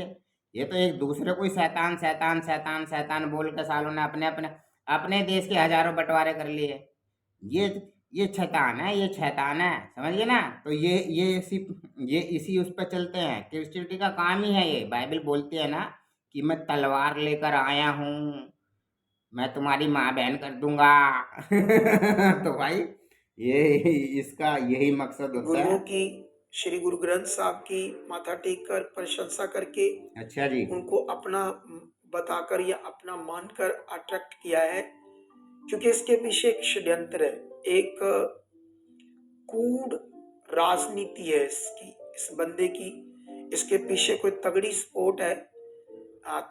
ये तो एक दूसरे को ही शैतान शैतान शैतान शैतान बोल के सालों ने अपने अपने अपने देश के हजारों बंटवारे कर लिए। ये ये शैतान है, ये शैतान है, समझिए ना। तो ये इसी उस पर चलते हैं। क्रिश्चियनिटी का काम ही है ये। बाइबल बोलती है ना कि मैं तलवार लेकर आया हूँ, मैं तुम्हारी माँ बहन कर दूंगा। तो भाई ये इसका यही मकसद होता गुरुओं है। की, श्री गुरु ग्रंथ साहब की माथा टेक कर प्रशंसा करके अच्छा जी। उनको अपना बताकर या अपना मानकर अट्रैक्ट किया है, क्योंकि इसके पीछे एक षड्यंत्र है, एक कूड़ राजनीति है इसकी, इस बंदे की। इसके पीछे कोई तगड़ी सपोर्ट है,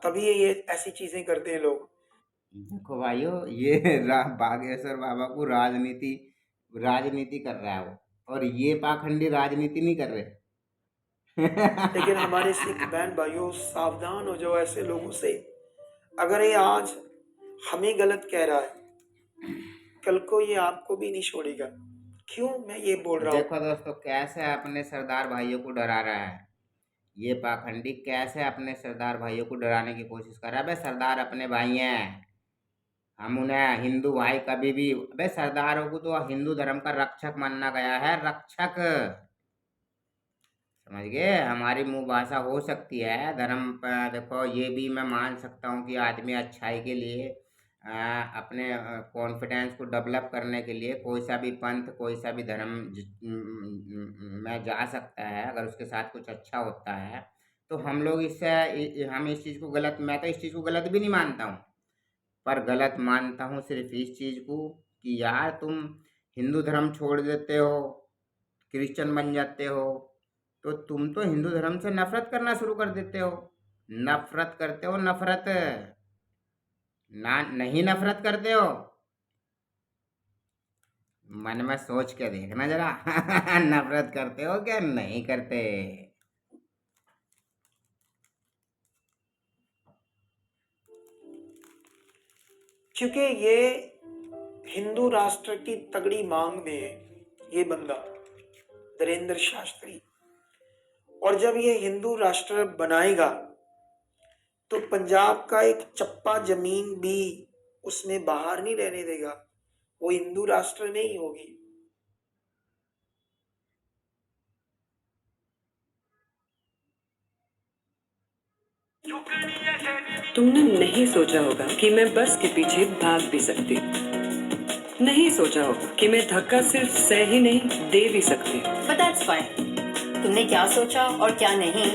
तभी ये ऐसी चीजें करते हैं लोग। देखो भाइयों, ये बागेश्वर बाबा को राजनीति राजनीति कर रहा है वो, और ये पाखंडी राजनीति नहीं कर रहे। लेकिन हमारे सिख बहन भाइयों, सावधान हो जाओ ऐसे लोगों से। अगर ये आज हमें गलत कह रहा है, कल को ये आपको भी नहीं छोड़ेगा। क्यों मैं ये बोल रहा हूँ? देखो दोस्तों, कैसे अपने सरदार भाइयों को डरा रहा है ये पाखंडी, कैसे अपने सरदार भाइयों को डराने की कोशिश कर रहा है। भाई सरदार अपने भाई हैं, हम उन्हें हिंदू भाई कभी भी, भाई सरदारों को तो हिंदू धर्म का रक्षक माना गया है, रक्षक। समझ गए? हमारी मुंह भाषा हो सकती है धर्म पर, देखो ये भी मैं मान सकता हूँ कि आदमी अच्छाई के लिए अपने कॉन्फिडेंस को डेवलप करने के लिए कोई सा भी पंथ, कोई सा भी धर्म में जा सकता है, अगर उसके साथ कुछ अच्छा होता है। तो हम लोग हम इस चीज़ को गलत, मैं तो इस चीज़ को गलत भी नहीं मानता हूँ, पर गलत मानता हूँ सिर्फ इस चीज़ को कि यार तुम हिंदू धर्म छोड़ देते हो, क्रिश्चियन बन जाते हो, तो तुम तो हिंदू धर्म से नफरत करना शुरू कर देते हो। नफरत करते हो, नफरत ना, नहीं नफरत करते हो? मन में सोच के देखना जरा। नफरत करते हो क्या नहीं करते? क्योंकि ये हिंदू राष्ट्र की तगड़ी मांग में है ये बंदा, धीरेन्द्र शास्त्री। और जब ये हिंदू राष्ट्र बनाएगा तो पंजाब का एक चप्पा जमीन भी उसमें बाहर नहीं रहने देगा, वो हिंदू राष्ट्र नहीं होगी। तुमने नहीं सोचा होगा कि मैं बस के पीछे भाग भी सकती, नहीं सोचा होगा कि मैं धक्का सिर्फ सह ही नहीं दे भी सकती। But that's fine. तुमने क्या सोचा और क्या नहीं,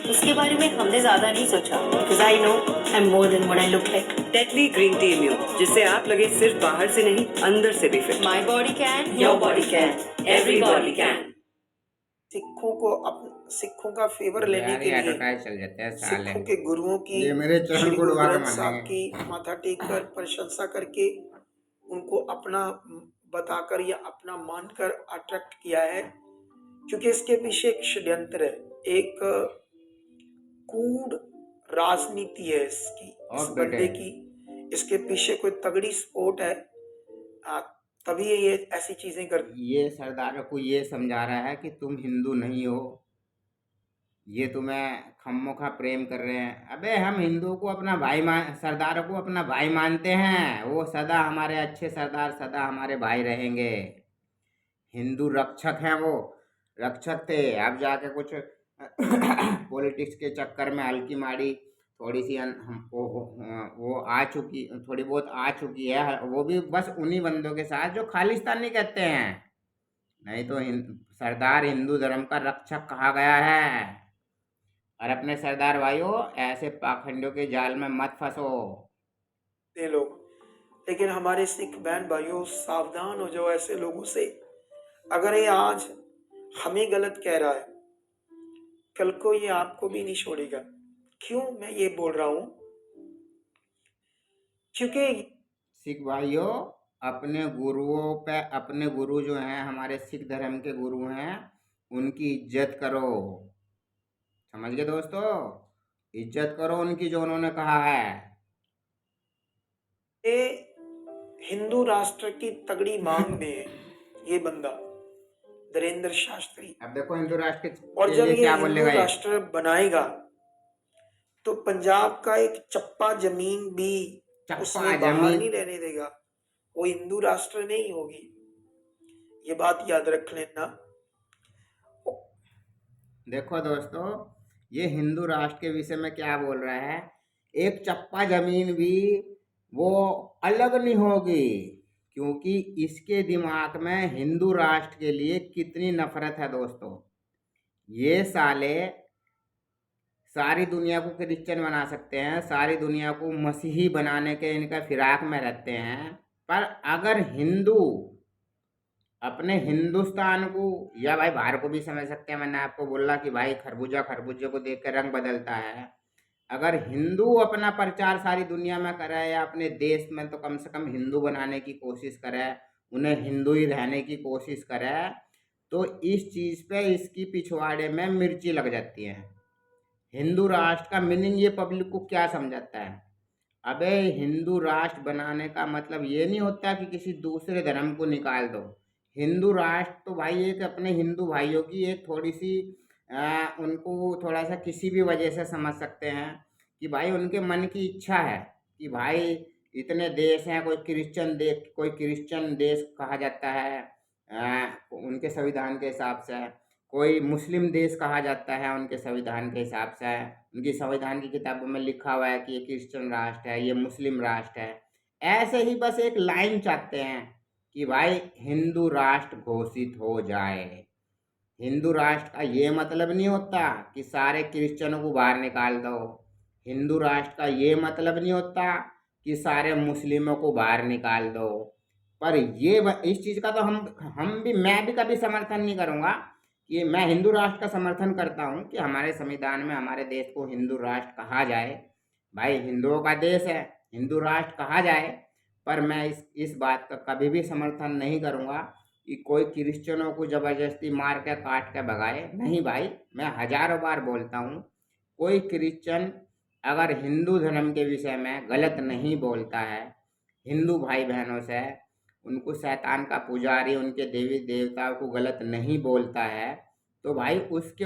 उसके बारे में हमने ज्यादा नहीं सोचा। Because I know I'm more than what I look like. Tetley green tea immune, जिससे आप लगे सिर्फ बाहर से नहीं अंदर से भी fit. My body can, your body can, everybody can. सिखों का फेवर लेने यार के ये लिए एडवर्टाइज चल जाते हैं साले। सिखों के गुरुओं की, ये मेरे चैनल श्री को गुरु डुबा के ग्रंथ साहब मारेंगे। की माथा टेक कर प्रशंसा करके उनको अपना बताकर या अपना मानकर अट्रैक्ट किया है, क्योंकि इसके पीछे एक षड्यंत्र है, एक कूड़ राजनीति है इसकी, इस बंदे की। इसके पीछे कोई तगड़ी सपोर्ट है, तभी ये ऐसी चीजें कर। ये सरदारों को ये समझा रहा है कि तुम हिंदू नहीं हो, ये तुम्हें खम्मोखा प्रेम कर रहे हैं। अबे हम हिंदुओं को अपना भाई सरदारों को अपना भाई मानते हैं, वो सदा हमारे अच्छे सरदार, सदा हमारे भाई रहेंगे। हिंदू रक्षक हैं, वो रक्षक थे। अब जाके कुछ पॉलिटिक्स के चक्कर में हल्की माड़ी थोड़ी सी वो आ चुकी, थोड़ी बहुत आ चुकी है, वो भी बस उन्हीं बंदों के साथ जो खालिस्तानी कहते हैं। नहीं तो सरदार हिंदू धर्म का रक्षक कहा गया है। और अपने सरदार भाइयों, ऐसे पाखंडियों के जाल में मत फंसो। ये लोग, लेकिन हमारे सिख बहन भाइयों, सावधान हो जाओ ऐसे लोगों से। अगर ये आज हमें गलत कह रहा है, कल को ये आपको भी नहीं छोड़ेगा। क्यों मैं ये बोल रहा हूं? क्योंकि सिख भाइयों, अपने गुरुओं पे, अपने गुरु जो हैं, हमारे सिख धर्म के गुरु हैं, उनकी इज्जत करो। समझ गए दोस्तों, इज्जत करो उनकी जो उन्होंने कहा है। ये हिंदू राष्ट्र की तगड़ी मांग में है ये बंदा धीरेन्द्र शास्त्री। अब देखो हिंदू राष्ट्र और के जब लिए ये क्या हिंदू बोलेगा ये। राष्ट्र बनाएगा तो पंजाब का एक चप्पा जमीन भी चप्पा उसमें बाहर जमीन। नहीं रहने देगा। वो हिंदू राष्ट्र नहीं होगी, ये बात याद रख लेना। देखो दोस्तों, ये हिंदू राष्ट्र के विषय में क्या बोल रहा है, एक चप्पा जमीन भी वो अलग नहीं होगी, क्योंकि इसके दिमाग में हिंदू राष्ट्र के लिए कितनी नफरत है दोस्तों। ये साले सारी दुनिया को क्रिश्चियन बना सकते हैं, सारी दुनिया को मसीही बनाने के इनका फिराक में रहते हैं, पर अगर हिंदू अपने हिंदुस्तान को, या भाई बाहर को भी समझ सकते हैं, मैंने आपको बोला कि भाई खरबूजा खरबूजे को देख कर रंग बदलता है। अगर हिंदू अपना प्रचार सारी दुनिया में करे या अपने देश में तो कम से कम हिंदू बनाने की कोशिश करे, उन्हें हिंदू ही रहने की कोशिश करे, तो इस चीज़ पे इसकी पिछवाड़े में मिर्ची लग जाती है। हिंदू राष्ट्र का मीनिंग ये पब्लिक को क्या समझाता है, अबे हिंदू राष्ट्र बनाने का मतलब ये नहीं होता कि किसी दूसरे धर्म को निकाल दो। हिंदू राष्ट्र तो भाई एक अपने हिंदू भाइयों की एक थोड़ी सी उनको थोड़ा सा किसी भी वजह से समझ सकते हैं कि भाई उनके मन की इच्छा है कि भाई इतने देश हैं, कोई क्रिश्चियन देश कहा जाता है उनके संविधान के हिसाब से, कोई मुस्लिम देश कहा जाता है उनके संविधान के हिसाब से। उनकी संविधान की किताबों में लिखा हुआ है कि ये क्रिश्चियन राष्ट्र है, ये मुस्लिम राष्ट्र है। ऐसे ही बस एक लाइन चाहते हैं कि भाई हिंदू राष्ट्र घोषित हो जाए। हिंदू राष्ट्र का ये मतलब नहीं होता कि सारे क्रिश्चियनों को बाहर निकाल दो। हिंदू राष्ट्र का ये मतलब नहीं होता कि सारे मुस्लिमों को बाहर निकाल दो। पर ये इस चीज़ का तो मैं भी कभी समर्थन नहीं करूँगा कि मैं हिंदू राष्ट्र का समर्थन करता हूँ कि हमारे संविधान में हमारे देश को हिंदू राष्ट्र कहा जाए। भाई हिंदुओं का देश है, हिंदू राष्ट्र कहा जाए। पर मैं इस बात का कभी भी समर्थन नहीं करूँगा कि कोई क्रिश्चियनों को ज़बरदस्ती मार के काट के भगाए। नहीं भाई, मैं हजारों बार बोलता हूँ, कोई क्रिश्चियन अगर हिंदू धर्म के विषय में गलत नहीं बोलता है, हिंदू भाई बहनों से उनको शैतान का पुजारी, उनके देवी देवताओं को गलत नहीं बोलता है, तो भाई उससे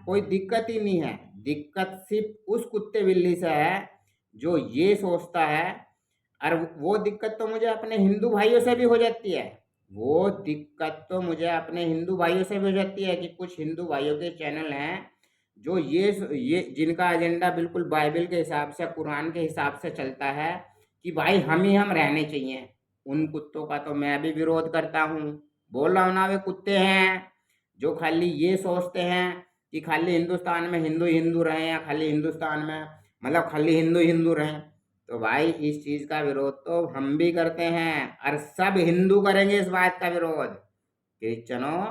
कोई दिक्कत ही नहीं है। दिक्कत सिर्फ उस कुत्ते बिल्ली से है जो ये सोचता है, और वो दिक्कत तो मुझे अपने हिंदू भाइयों से भी हो जाती है। वो दिक्कत तो मुझे अपने हिंदू भाइयों से भी हो जाती है कि कुछ हिंदू भाइयों के चैनल हैं जो ये जिनका एजेंडा बिल्कुल बाइबल के हिसाब से, कुरान के हिसाब से चलता है कि भाई हम रहने चाहिए। उन कुत्तों का तो मैं भी विरोध करता हूँ। बोल रहा हूँ ना, वे कुत्ते हैं जो खाली ये सोचते हैं कि खाली हिंदुस्तान में हिंदू रहें, या खाली हिंदुस्तान में मतलब खाली हिंदू रहें। तो भाई इस चीज़ का विरोध तो हम भी करते हैं, और सब हिंदू करेंगे इस बात का विरोध। क्रिश्चनों,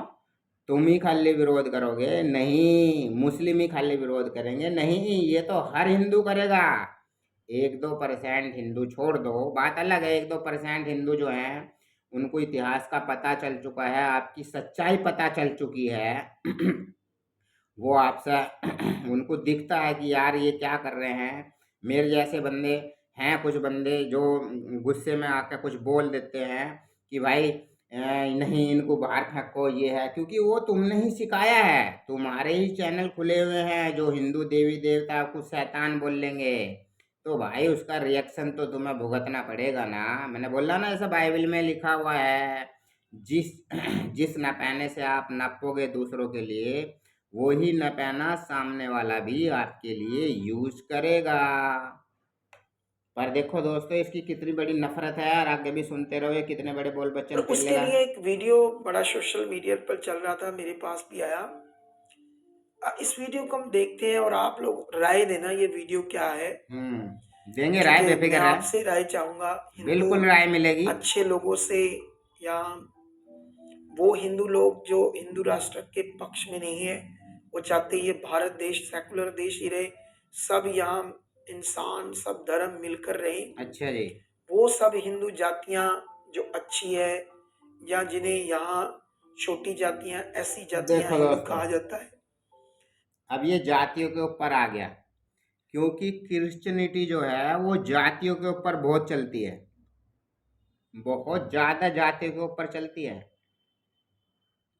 तुम ही खाली विरोध करोगे नहीं, मुस्लिम ही खाली विरोध करेंगे नहीं, ये तो हर हिंदू करेगा। 1-2% हिंदू छोड़ दो, बात अलग है। 1-2% हिंदू जो हैं उनको इतिहास का पता चल चुका है, आपकी सच्चाई पता चल चुकी है। वो आपसे उनको दिखता है कि यार ये क्या कर रहे हैं। मेरे जैसे बंदे हैं, कुछ बंदे जो गुस्से में आकर कुछ बोल देते हैं कि भाई नहीं इनको बाहर फेंको, ये है, क्योंकि वो तुमने ही सिखाया है। तुम्हारे ही चैनल खुले हुए हैं जो हिंदू देवी देवता को शैतान बोल लेंगे, तो भाई उसका रिएक्शन तो तुम्हें भुगतना पड़ेगा ना। मैंने बोला ना, ऐसा बाइबल में लिखा हुआ है, जिस नपैने से आप नपोगे दूसरों के लिए, वही नपैना सामने वाला भी आपके लिए यूज करेगा। पर देखो दोस्तों, इसकी कितनी बड़ी नफरत है, और आगे भी सुनते रहो, ये कितने बड़े बोल बच्चन और उसके खेलेगा। लिए एक वीडियो बड़ा सोशल मीडिया पर चल रहा था, मेरे पास भी आया। इस वीडियो को हम देखते हैं और आप लोग राय देना ये वीडियो क्या है। देंगे राय, मैं बेफिक्र है, आपसे राय चाहूंगा, बिल्कुल राय मिलेगी। अच्छे लोगों से, या वो हिंदू लोग जो हिंदू राष्ट्र के पक्ष में नहीं है, वो चाहते ये भारत देश सेकुलर देश ही रहे, सब यहाँ इंसान सब धर्म मिलकर रहे। अच्छा जी। वो सब हिंदू जातियां जो अच्छी है, या जिन्हें यहाँ छोटी जातियां, ऐसी जातियां देखो हैं, दोस्तों, कहा जाता है। अब ये जातियों के ऊपर आ गया, क्योंकि क्रिश्चियनिटी जो है वो जातियों के ऊपर बहुत चलती है, बहुत ज्यादा जातियों के ऊपर चलती है।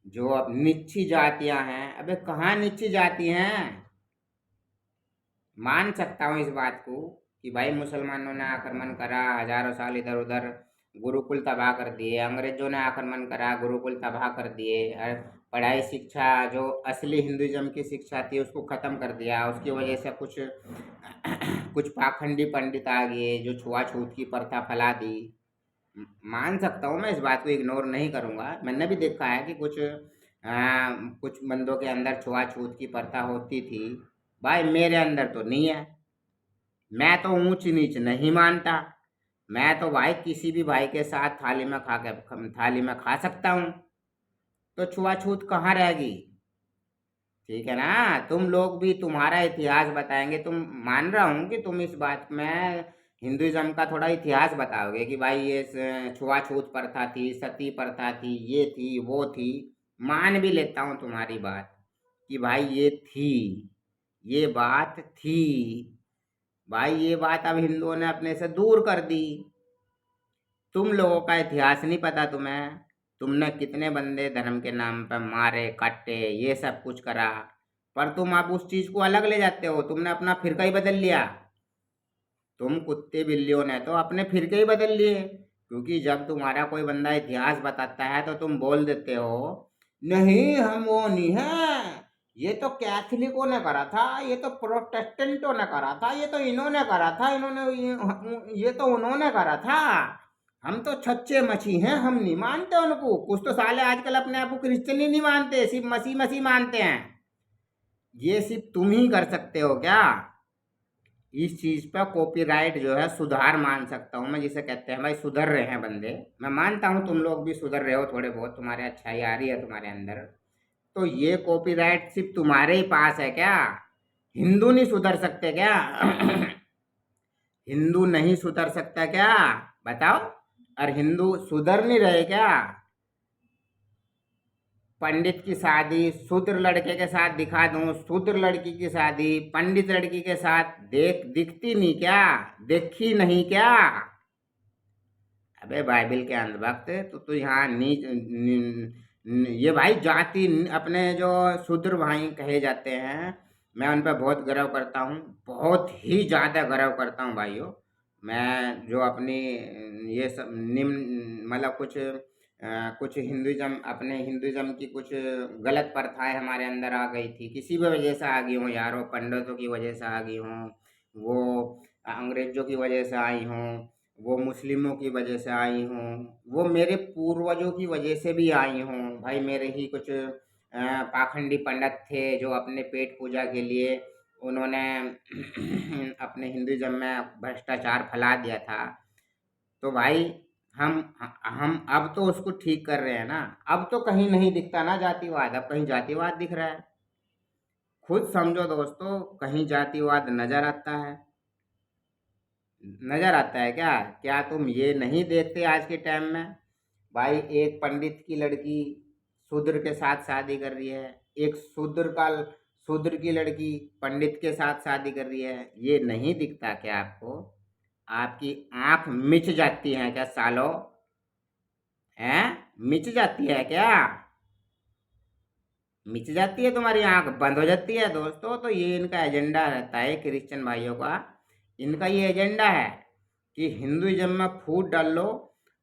जो अब निच्ची जातियां हैं, अबे कहाँ निच्ची जाति हैं? मान सकता हूँ इस बात को कि भाई मुसलमानों ने आक्रमण करा, हजारों साल इधर उधर गुरुकुल तबाह कर दिए, अंग्रेजों ने आक्रमण करा, गुरुकुल तबाह कर दिए, और पढ़ाई शिक्षा जो असली हिंदुइज्म की शिक्षा थी उसको ख़त्म कर दिया। उसकी वजह से कुछ कुछ पाखंडी पंडित आ गए जो छुआछूत की प्रथा फैला दी। मान सकता हूँ, मैं इस बात को इग्नोर नहीं करूँगा। मैंने भी देखा है कि कुछ बंदों के अंदर छुआछूत की प्रथा होती थी। भाई मेरे अंदर तो नहीं है, मैं तो ऊंच नीच नहीं मानता। मैं तो भाई किसी भी भाई के साथ थाली में खा सकता हूँ, तो छुआछूत कहाँ रहेगी? ठीक है ना? तुम लोग भी तुम्हारा इतिहास बताएंगे, तुम मान रहा हूँ कि तुम इस बात में हिंदुइज्म का थोड़ा इतिहास बताओगे कि भाई ये छुआछूत प्रथा थी, सती प्रथा थी, ये थी वो थी। मान भी लेता हूँ तुम्हारी बात कि भाई ये थी, ये बात थी। भाई ये बात अब हिंदुओं ने अपने से दूर कर दी। तुम लोगों का इतिहास नहीं पता तुम्हें, तुमने कितने बंदे धर्म के नाम पर मारे काटे, ये सब कुछ करा, पर तुम अब उस चीज को अलग ले जाते हो। तुमने अपना फिरका ही बदल लिया। तुम कुत्ते बिल्लियों ने तो अपने फिरके ही बदल लिए, क्योंकि जब तुम्हारा कोई बंदा इतिहास बताता है तो तुम बोल देते हो नहीं हम वो नहीं है, ये तो कैथलिकों ने करा था, ये तो प्रोटेस्टेंटों ने करा था, ये तो इन्होंने करा था, ये तो उन्होंने करा था। हम तो छच्चे मछी हैं, हम नहीं मानते उनको। कुछ तो साले आजकल अपने आप को क्रिश्चियन ही नहीं मानते, सिर्फ मसीह मसीह मानते हैं। ये सिर्फ तुम ही कर सकते हो क्या? इस चीज पर कॉपीराइट जो है सुधार मान सकता हूँ मैं, जिसे कहते हैं भाई सुधर रहे हैं बंदे। मैं मानता हूँ तुम लोग भी सुधर रहे हो थोड़े बहुत, तुम्हारे अच्छाई आ रही है तुम्हारे अंदर। तो ये कॉपीराइट सिर्फ तुम्हारे ही पास है क्या? हिंदू नहीं सुधर सकते क्या? हिंदू नहीं सुधर सकता क्या? बताओ। और हिंदू सुधर नहीं रहे क्या? पंडित की शादी शूद्र लड़के के साथ दिखा दूं, शूद्र लड़की की शादी पंडित लड़की के साथ दिखती नहीं क्या? देखी नहीं क्या? अबे बाइबल के अंधभक्त, तो यहाँ ये भाई जाति अपने जो शूद्र भाई कहे जाते हैं, मैं उन पर बहुत गर्व करता हूँ, बहुत ही ज़्यादा गर्व करता हूँ भाइयों। मैं जो अपनी ये सब निम्न मतलब कुछ हिंदुइज्म की कुछ गलत प्रथाएं हमारे अंदर आ गई थी, किसी भी वजह से आ गई हों यारों, पंडितों की वजह से आ गई हों, वो अंग्रेजों की वजह से आई हों, वो मुस्लिमों की वजह से आई हों, वो मेरे पूर्वजों की वजह से भी आई हों। भाई मेरे ही कुछ पाखंडी पंडित थे जो अपने पेट पूजा के लिए उन्होंने अपने हिंदुइज्म में भ्रष्टाचार फैला दिया था। तो भाई हम अब तो उसको ठीक कर रहे हैं ना। अब तो कहीं नहीं दिखता ना जातिवाद, अब कहीं जातिवाद दिख रहा है। खुद समझो दोस्तों, कहीं जातिवाद नजर आता है? नजर आता है क्या? क्या तुम ये नहीं देखते आज के टाइम में भाई एक पंडित की लड़की शूद्र के साथ शादी कर रही है, एक शूद्र की लड़की पंडित के साथ शादी कर रही है? ये नहीं दिखता क्या आपको? आपकी आंख मिच जाती है क्या सालो? हैं? मिच जाती है क्या? मिच जाती है तुम्हारी आंख, बंद हो जाती है दोस्तों। तो ये इनका एजेंडा रहता है क्रिश्चियन भाइयों का। इनका ये एजेंडा है कि हिंदुइज्म में फूट डाल लो,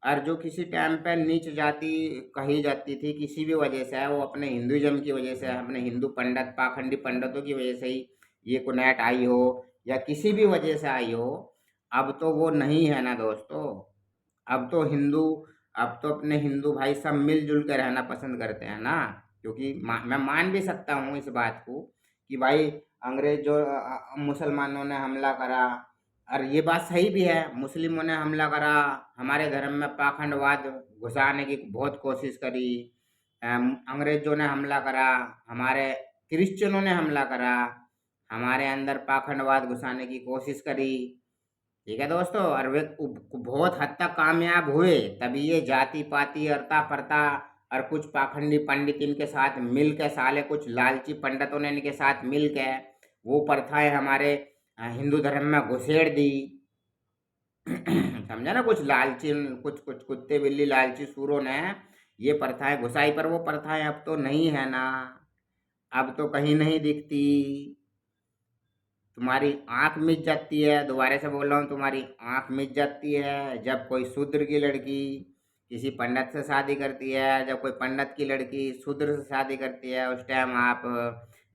और जो किसी टाइम पे नीच जाति कही जाती थी किसी भी वजह से, वो अपने हिंदुइज्म की वजह से, अपने हिंदू पंडित पाखंडी पंडितों की वजह से ही ये कुनैट आई हो, या किसी भी वजह से आई हो। अब तो वो नहीं है ना दोस्तों। अब तो अपने हिंदू भाई सब मिलजुल कर रहना पसंद करते हैं ना। क्योंकि मैं मान भी सकता हूँ इस बात को कि भाई अंग्रेज जो मुसलमानों ने हमला करा, और ये बात सही भी है, मुस्लिमों ने हमला करा, हमारे धर्म में पाखंडवाद घुसाने की बहुत कोशिश करी। अंग्रेजों ने हमला करा, हमारे क्रिश्चियनों ने हमला करा, हमारे अंदर पाखंडवाद घुसाने की कोशिश करी। ठीक है दोस्तों, और वे बहुत हद तक कामयाब हुए, तभी ये जाति पाति अरता परता और कुछ पाखंडी पंडित इनके साथ मिल के, साले कुछ लालची पंडितों ने इनके साथ मिल के वो प्रथाएं हमारे हिंदू धर्म में घुसेड़ दी। समझा ना, कुछ लालची, कुछ कुछ कुत्ते बिल्ली लालची सूरों ने ये प्रथाएं घुसाई, पर वो प्रथाएं अब तो नहीं है ना, अब तो कहीं नहीं दिखती। तुम्हारी आंख मिच जाती है, दोबारा से बोल रहा हूँ, तुम्हारी आंख मिच जाती है जब कोई शूद्र की लड़की किसी पंडित से शादी करती है, जब कोई पंडित की लड़की शूद्र से शादी करती है, उस टाइम आप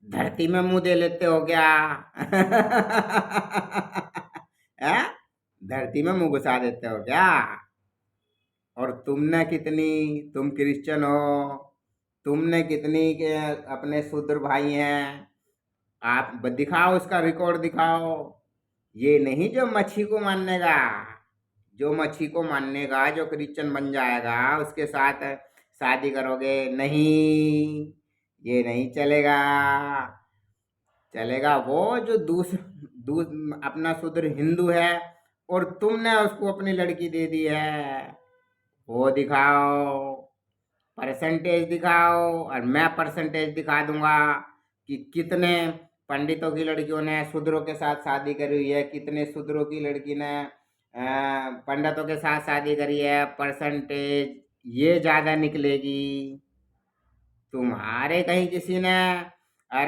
धरती में मुंह दे लेते हो क्या? हैं? धरती में मुंह घुसा देते हो क्या? और तुम क्रिश्चियन हो, तुमने कितनी के अपने शूद्र भाई हैं, आप दिखाओ, उसका रिकॉर्ड दिखाओ। ये नहीं जो मच्छी को मानने का, जो मच्छी को मानने का, जो क्रिश्चियन बन जाएगा उसके साथ शादी करोगे, नहीं, ये नहीं चलेगा। चलेगा वो जो अपना शूद्र हिंदू है और तुमने उसको अपनी लड़की दे दी है, वो दिखाओ, परसेंटेज दिखाओ। और मैं परसेंटेज दिखा दूंगा कि कितने पंडितों की लड़कियों ने शूद्रों के साथ शादी करी हुई है, कितने शूद्रों की लड़की ने पंडितों के साथ शादी करी है, परसेंटेज ये ज़्यादा निकलेगी। तुम्हारे कहीं किसी ने, और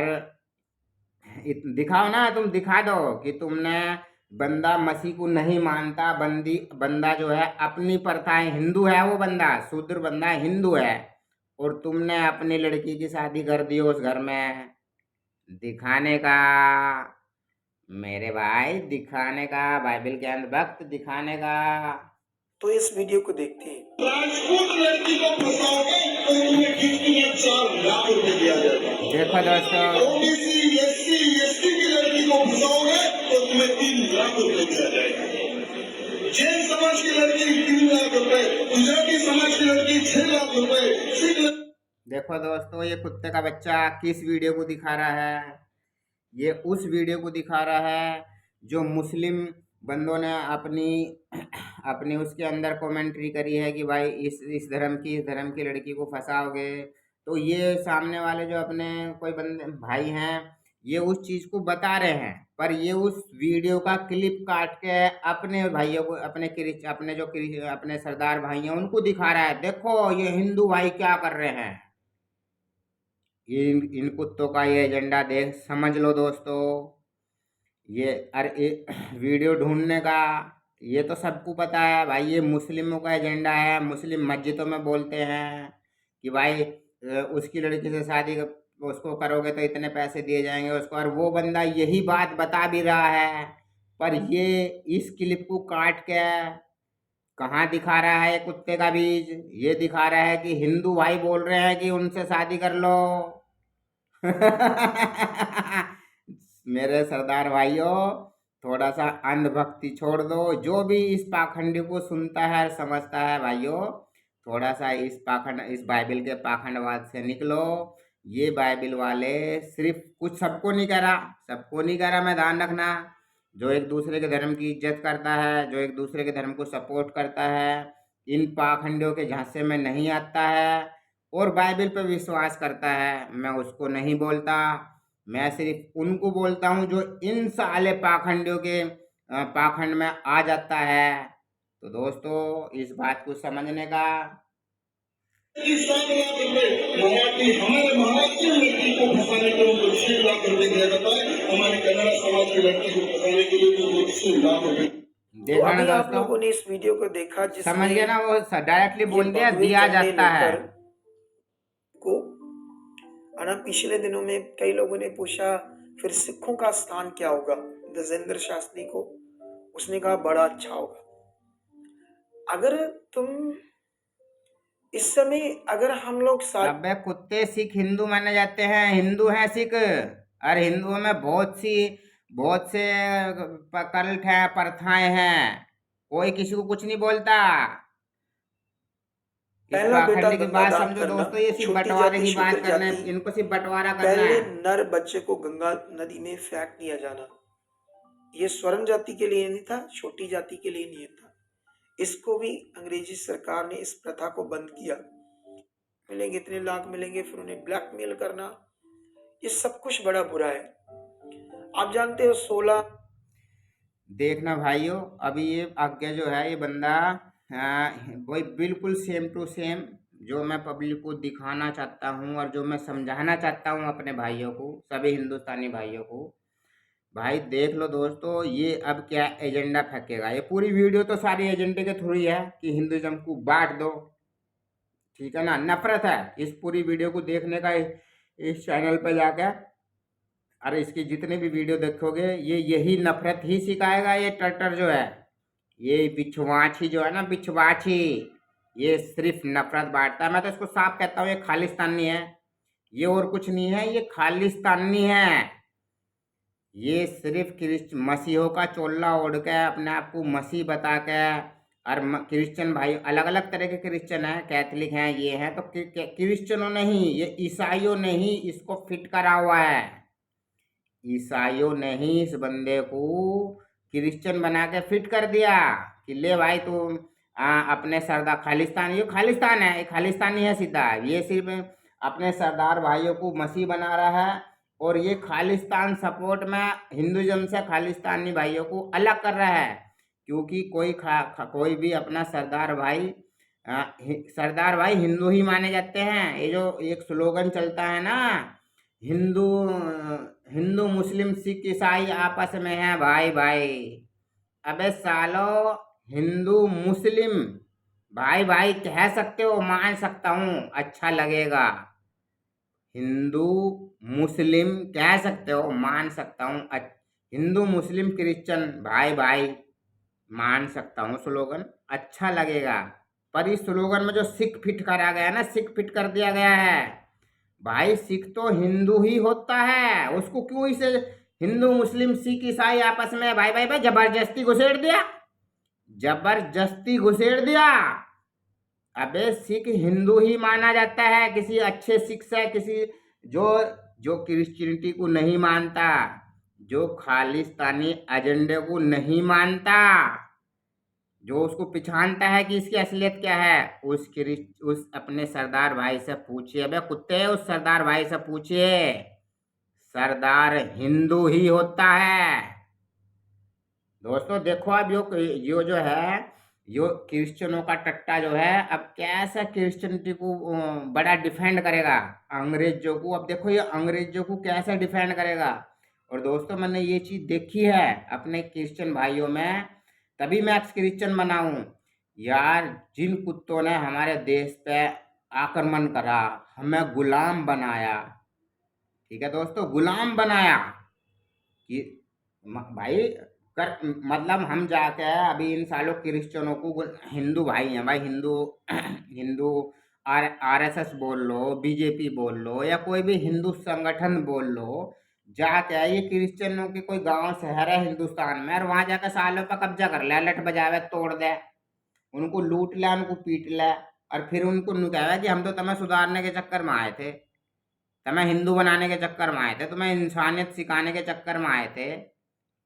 दिखाओ ना, तुम दिखा दो कि तुमने, बंदा मसीह को नहीं मानता, बंदा जो है अपनी प्रथाएं, हिंदू है वो बंदा, शूद्र बंदा हिंदू है, और तुमने अपनी लड़की की शादी कर दी उस घर में। दिखाने का मेरे भाई, दिखाने का, बाइबल के अंदर दिखाने का। तो इस वीडियो को देखते हैं। राजपूत लड़की को फंसाओगे तो तुम्हें किस्ती में 4 लाख रुपए दिया जाएगा। देखो दोस्तों, ओबीसी एससी एसटी की लड़की को फंसाओगे तो तुम्हें 3 लाख रुपए दिया जाएगा। जैन समाज की लड़की 3 लाख रुपए, गुजराती समाज की लड़की 6 लाख रुपए। देखो दोस्तों, ये कुत्ते का बच्चा किस वीडियो को दिखा रहा है? ये उस वीडियो को दिखा रहा है जो मुस्लिम बंदों ने अपनी उसके अंदर कमेंट्री करी है कि भाई इस धर्म की लड़की को फंसाओगे। तो ये सामने वाले जो अपने कोई बंदे भाई हैं, ये उस चीज़ को बता रहे हैं, पर ये उस वीडियो का क्लिप काट के अपने भाइयों को, अपने सरदार भाई हैं उनको दिखा रहा है। देखो ये हिंदू भाई क्या कर रहे हैं। इन कुत्तों का ये एजेंडा देख, समझ लो दोस्तों। ये वीडियो ढूंढने का ये तो सबको पता है भाई, ये मुस्लिमों का एजेंडा है। मुस्लिम मस्जिदों में बोलते हैं कि भाई उसकी लड़की से शादी उसको करोगे तो इतने पैसे दिए जाएंगे उसको, और वो बंदा यही बात बता भी रहा है, पर ये इस क्लिप को काट के कहाँ दिखा रहा है कुत्ते का बीज? ये दिखा रहा है कि हिंदू भाई बोल रहे हैं कि उनसे शादी कर लो। मेरे सरदार भाइयों, थोड़ा सा अंधभक्ति छोड़ दो। जो भी इस पाखंड को सुनता है, समझता है भाइयों, थोड़ा सा इस बाइबल के पाखंडवाद से निकलो। ये बाइबल वाले सिर्फ कुछ, सबको नहीं कह रहा, मैं ध्यान रखना। जो एक दूसरे के धर्म की इज्जत करता है, जो एक दूसरे के धर्म को सपोर्ट करता है, इन पाखंडियों के झांसे में नहीं आता है और बाइबल पर विश्वास करता है, मैं उसको नहीं बोलता। मैं सिर्फ उनको बोलता हूँ जो इन साले पाखंडियों के पाखंड में आ जाता है। तो दोस्तों, इस बात को समझने का। 7 लाख रुपए हमारे महाराष्ट्र लड़की को फंसाने के लिए 6 लाख रुपए दिया जाता है। हमारे कन्नड़ समाज की लड़की को फंसाने के लिए 6 लाख रुपए। देखा ना आप दोस्तों, लोगों ने इस वीडियो को देखा, समझ गया ना, वो डायरेक्टली बोल दिया, दिया जाता है को। पिछले दिनों में कई लोगों ने पूछा फिर सिखों का स्थान क्या होगा गजेंद्र शास्त्री को। उसने कहा बड़ा अच्छा होगा। अगर तुम इस समय, अगर हम लोग अबे कुत्ते, सिख हिंदू माने जाते हैं, हिंदू हैं सिख, और हिंदुओं में बहुत से कल्ट हैं, प्रथाएं हैं, कोई किसी को कुछ नहीं बोलता। पहला बेटा की बात समझो दोस्तों, ये सिर्फ बंटवारे की बात करना है, इनको सिर्फ बंटवारा करना पहले है। नर बच्चे को गंगा नदी में फेंक दिया जाना, ये स्वर्ण जाति के लिए नहीं था, छोटी जाति के लिए नहीं था। इसको भी अंग्रेजी सरकार ने इस प्रथा को बंद किया। मिलेंगे, इतने लाख मिलेंगे, फिर उन्हें ब्लैकमेल करना, ये सब कुछ बड़ा बुरा है। आप जानते हो 16 देखना भाइयों, अभी ये आज्ञा जो है ये बंदा वही बिल्कुल सेम टू सेम जो मैं पब्लिक को दिखाना चाहता हूँ और जो मैं समझाना चाहता हूँ अपने भाइयों को, सभी हिंदुस्तानी भाइयों को। भाई देख लो दोस्तों, ये अब क्या एजेंडा फेंकेगा। ये पूरी वीडियो तो सारी एजेंडे के थ्रू ही है कि हिंदुइज्म को बांट दो, ठीक है ना। नफरत है इस पूरी वीडियो को देखने का। इस चैनल पे जाकर अरे इसकी जितने भी वीडियो देखोगे ये यही नफरत ही सिखाएगा। ये टटर जो है, ये बिच्छवाछी जो है ना, बिच्छवाछी, ये सिर्फ नफरत बांटता है। मैं तो इसको साफ कहता हूँ ये खालिस्तानी है, ये और कुछ नहीं है, ये खालिस्तानी है। ये सिर्फ मसीहों का चोला ओढ़ के अपने आप को मसीह बता के, और क्रिश्चियन भाई अलग अलग तरह के क्रिश्चियन हैं, कैथलिक हैं, ये हैं, तो क्रिश्चियनों ने ही, ये ईसाइयों ने ही इसको फिट करा हुआ है। ईसाइयों ने ही इस बंदे को क्रिश्चियन बना के फिट कर दिया कि ले भाई तू अपने सरदार खालिस्तान, ये खालिस्तान है, ये खालिस्तानी है सीधा। ये सिर्फ अपने सरदार भाइयों को मसीह बना रहा है और ये खालिस्तान सपोर्ट में हिंदुइज्म से खालिस्तानी भाइयों को अलग कर रहा है। क्योंकि कोई भी अपना सरदार भाई हिंदू ही माने जाते हैं। ये जो एक स्लोगन चलता है ना, हिंदू मुस्लिम सिख ईसाई आपस में है भाई भाई। अबे सालो, हिंदू मुस्लिम भाई भाई कह सकते हो, मान सकता हूँ, अच्छा लगेगा। हिंदू मुस्लिम कह सकते हो, मान सकता हूँ। हिंदू मुस्लिम क्रिश्चियन भाई भाई मान सकता हूँ, स्लोगन अच्छा लगेगा। पर इस स्लोगन में जो सिख फिट करा गया ना, सिख फिट कर दिया गया है। भाई सिख तो हिंदू ही होता है, उसको क्यों इसे हिंदू मुस्लिम सिख ईसाई आपस में भाई भाई भाई जबरदस्ती घुसेड़ दिया, जबरदस्ती घुसेड़ दिया। अबे सिख हिंदू ही माना जाता है, किसी अच्छे सिख से, किसी जो क्रिश्चियनिटी को नहीं मानता, जो खालिस्तानी एजेंडे को नहीं मानता, जो उसको पहचानता है कि इसकी असलियत क्या है, उस अपने सरदार भाई से पूछिए। अबे कुत्ते, उस सरदार भाई से पूछिए, सरदार हिंदू ही होता है। दोस्तों देखो अब यो जो है, यो क्रिश्चियनों का टट्टा जो है, अब कैसा क्रिश्चियनिटी को बड़ा डिफेंड करेगा अंग्रेजों को। अब देखो ये अंग्रेजों को कैसे डिफेंड करेगा। और दोस्तों मैंने ये चीज़ देखी है अपने क्रिश्चियन भाइयों में, तभी मैं क्रिश्चियन बना हूँ यार। जिन कुत्तों ने हमारे देश पे आक्रमण करा, हमें गुलाम बनाया, ठीक है दोस्तों, गुलाम बनाया कि भाई मतलब हम जाके अभी इन सालों क्रिश्चियनों को, हिंदू भाई हैं भाई, हिंदू आरएसएस बोल लो, बीजेपी बोल लो, या कोई भी हिंदू संगठन बोल लो, जाके ये क्रिश्चियनों के कोई गांव शहर है हिंदुस्तान में, और वहां जाकर सालों पर कब्जा कर ले, लठ बजावे, तोड़ दे, उनको लूट ले, उनको पीट ले, और फिर उनको कहे कि हम तो तुम्हें सुधारने के चक्कर में आए थे, तुम्हें हिंदू बनाने के चक्कर में आए थे, तुम्हें इंसानियत सिखाने के चक्कर में आए थे।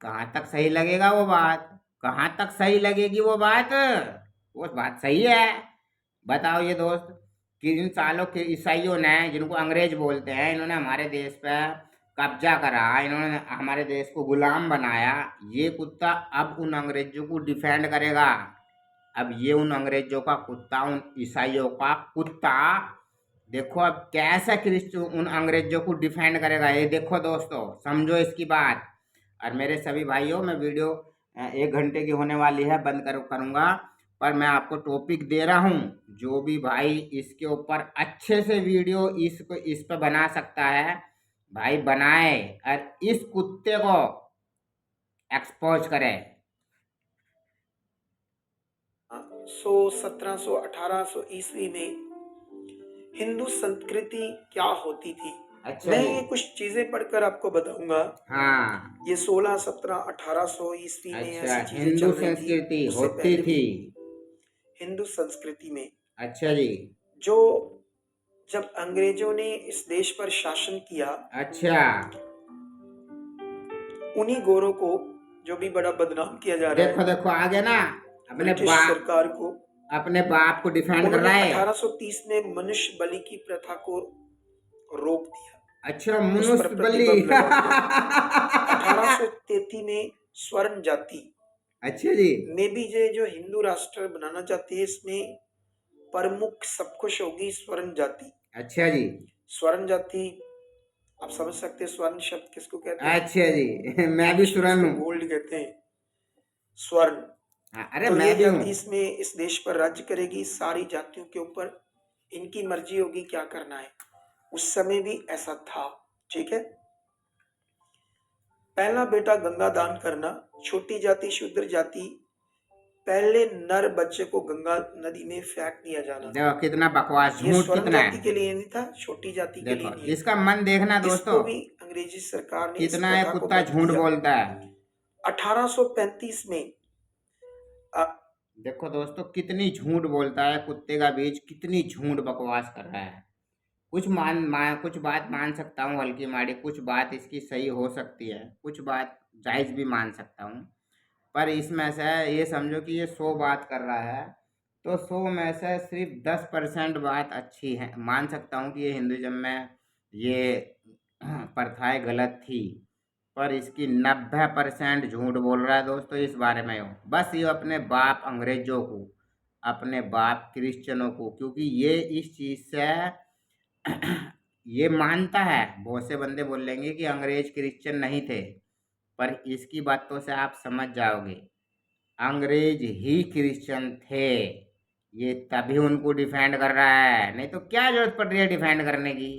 कहाँ तक सही लगेगा वो बात? कहाँ तक सही लगेगी वो बात? वो बात सही है? बताओ ये दोस्त कि इन सालों के ईसाइयों ने, जिनको अंग्रेज बोलते हैं, इन्होंने हमारे देश पे कब्जा करा, इन्होंने हमारे देश को गुलाम बनाया। ये कुत्ता अब उन अंग्रेजों को डिफेंड करेगा। अब ये उन अंग्रेजों का कुत्ता, उन ईसाइयों का कुत्ता, देखो अब कैसे उन अंग्रेजों को डिफेंड करेगा। ये देखो दोस्तों, समझो इसकी बात। और मेरे सभी भाइयों, मैं वीडियो 1 घंटे की होने वाली है, बंद करूँगा, पर मैं आपको टॉपिक दे रहा हूँ। जो भी भाई इसके ऊपर अच्छे से वीडियो इस पे बना सकता है भाई बनाए, और इस कुत्ते को एक्सपोज करे। 1700 1800 ईस्वी में हिंदू संस्कृति क्या होती थी। अच्छा, मैं ये कुछ चीजें पढ़कर आपको बताऊंगा। हाँ, ये 16, 17, 1800 ईस्वी में अच्छा, ऐसी चीजें हिंदू चल रही थी। संस्कृति उससे होती पहले थी। हिंदू संस्कृति में, अच्छा जी, जो जब अंग्रेजों ने इस देश पर शासन किया, अच्छा, उन्हीं गोरों को, जो भी बड़ा बदनाम किया जा रहा है, देखो देखो आगे ना अपने ब्रिटिश सरकार को, अपने बाप को डिफेंड कर रहा उन्होंने है। 1830 में मनुष्य बलि की प्रथा को रोक दिया, अच्छा, उस पर मनुष्य बलि। प्रतिबंध लगा दिया। 1833 में स्वर्ण जाति अच्छा जी। में भी ये जो हिंदू राष्ट्र बनाना चाहती है, इसमें प्रमुख सब कुछ होगी स्वर्ण जाति। अच्छा जी। स्वर्ण जाति आप समझ सकते हैं स्वर्ण शब्द किसको कहते हैं? अच्छा जी। मैं भी सुरन हूँ। गोल्ड कहते हैं, स्वर्ण। हाँ, अरे तो ये मैं भी हूँ। जाति इसमें इस देश पर राज्य करेगी, सारी जातियों के ऊपर इनकी मर्जी होगी क्या करना है। उस समय भी ऐसा था, ठीक है। पहला बेटा गंगा दान करना, छोटी जाति शूद्र जाति, पहले नर बच्चे को गंगा नदी में फेंक दिया जाना। देखो कितना बकवास, ये झूठ स्वर्ण कितना जाति है। के लिए नहीं था, छोटी जाति के लिए देखो नहीं है। इसका मन देखना दोस्तों, इसको भी अंग्रेजी सरकार ने इस कितना ये प्रथा को कुत्ता बंद झूठ किया। बोलता है। 1835 में देखो दोस्तों कितनी झूठ बोलता है कुत्ते का बीज, कितनी झूठ बकवास कर रहा है। कुछ बात मान सकता हूँ हल्की माड़ी, कुछ बात इसकी सही हो सकती है, कुछ बात जायज़ भी मान सकता हूँ। पर इसमें से ये समझो कि ये 100 बात कर रहा है, तो 100 में से सिर्फ 10% बात अच्छी है। मान सकता हूँ कि ये हिंदुज़म में ये प्रथाएं गलत थी, पर इसकी 90% झूठ बोल रहा है दोस्तों इस बारे में। बस ये अपने बाप अंग्रेजों को, अपने बाप क्रिश्चियनों को, क्योंकि ये इस चीज़ से ये मानता है। बहुत से बंदे बोलेंगे कि अंग्रेज क्रिश्चियन नहीं थे, पर इसकी बातों से आप समझ जाओगे अंग्रेज ही क्रिश्चियन थे। ये तभी उनको डिफेंड कर रहा है, नहीं तो क्या जरूरत पड़ रही है डिफेंड करने की।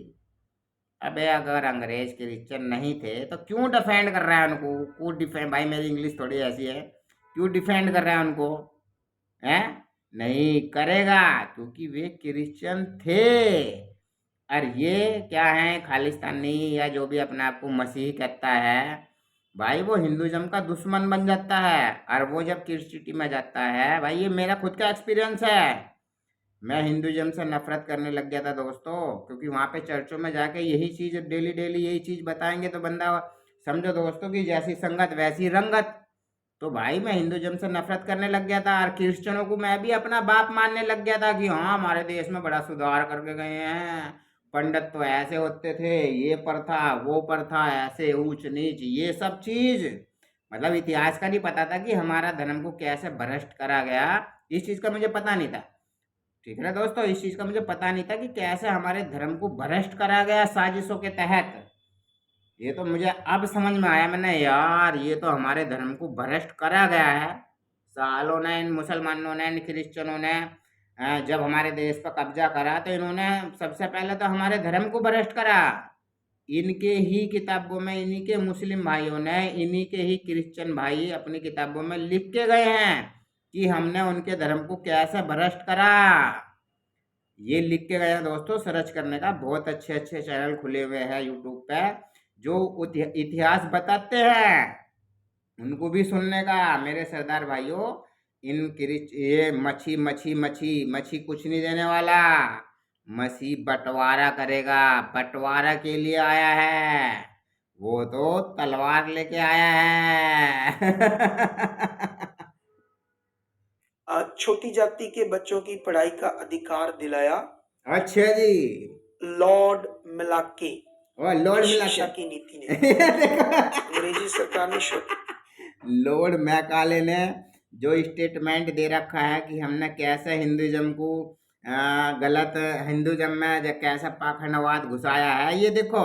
अबे अगर अंग्रेज क्रिश्चियन नहीं थे तो क्यों डिफेंड कर रहा है उनको? क्यों डिफेंड, भाई मेरी इंग्लिश थोड़ी ऐसी है, क्यों डिफेंड कर रहा है उनको? हैं? नहीं करेगा, क्योंकि वे क्रिश्चियन थे। और ये क्या है, खालिस्तानी या जो भी अपने आप को मसीही कहता है, भाई वो हिंदुज़म का दुश्मन बन जाता है। और वो जब क्रिश्चियनिटी में जाता है, भाई ये मेरा खुद का एक्सपीरियंस है, मैं हिंदुज़म से नफरत करने लग गया था दोस्तों, क्योंकि वहाँ पे चर्चों में जाके यही चीज़ डेली डेली यही चीज़ बताएंगे तो बंदा समझो दोस्तों कि जैसी संगत वैसी रंगत। तो भाई मैं हिंदुज़म से नफरत करने लग गया था, और क्रिश्चियनों को मैं भी अपना बाप मानने लग गया था कि हाँ हमारे देश में बड़ा सुधार करके गए हैं, पंडित तो ऐसे होते थे, ये प्रथा वो प्रथा, ऐसे ऊंच नीच ये सब चीज़। मतलब इतिहास का नहीं पता था कि हमारा धर्म को कैसे भ्रष्ट करा गया, इस चीज़ का मुझे पता नहीं था। ठीक है ना दोस्तों, इस चीज़ का मुझे पता नहीं था कि कैसे हमारे धर्म को भ्रष्ट करा गया साजिशों के तहत। ये तो मुझे अब समझ में आया, मैंने यार ये तो हमारे धर्म को भ्रष्ट करा गया है। सालों ने इन मुसलमानों ने, इन क्रिश्चियनों ने जब हमारे देश पर कब्जा करा तो इन्होंने सबसे पहले तो हमारे धर्म को भ्रष्ट करा। इनके ही किताबों में, इन्हीं के मुस्लिम भाइयों ने, इन्हीं के ही क्रिश्चियन भाई अपनी किताबों में लिख के गए हैं कि हमने उनके धर्म को कैसे भ्रष्ट करा। ये लिख के गए हैं दोस्तों। सर्च करने का, बहुत अच्छे अच्छे चैनल खुले हुए हैं यूट्यूब पे जो इतिहास बताते हैं, उनको भी सुनने का मेरे सरदार भाइयों। ये मच्छी मच्छी मच्छी मच्छी कुछ नहीं देने वाला, मछी बंटवारा करेगा, बंटवारा के लिए आया है, वो तो तलवार लेके आया है। छोटी जाति के बच्चों की पढ़ाई का अधिकार दिलाया अच्छा जी। लॉर्ड मिलाके लॉर्ड शिक्षा की नीति ने। अंग्रेजी सरकार ने लॉर्ड मैकाले ने जो स्टेटमेंट दे रखा है कि हमने कैसे हिंदुज़म को गलत, हिंदुज़म में कैसे पाखंडवाद घुसाया है, ये देखो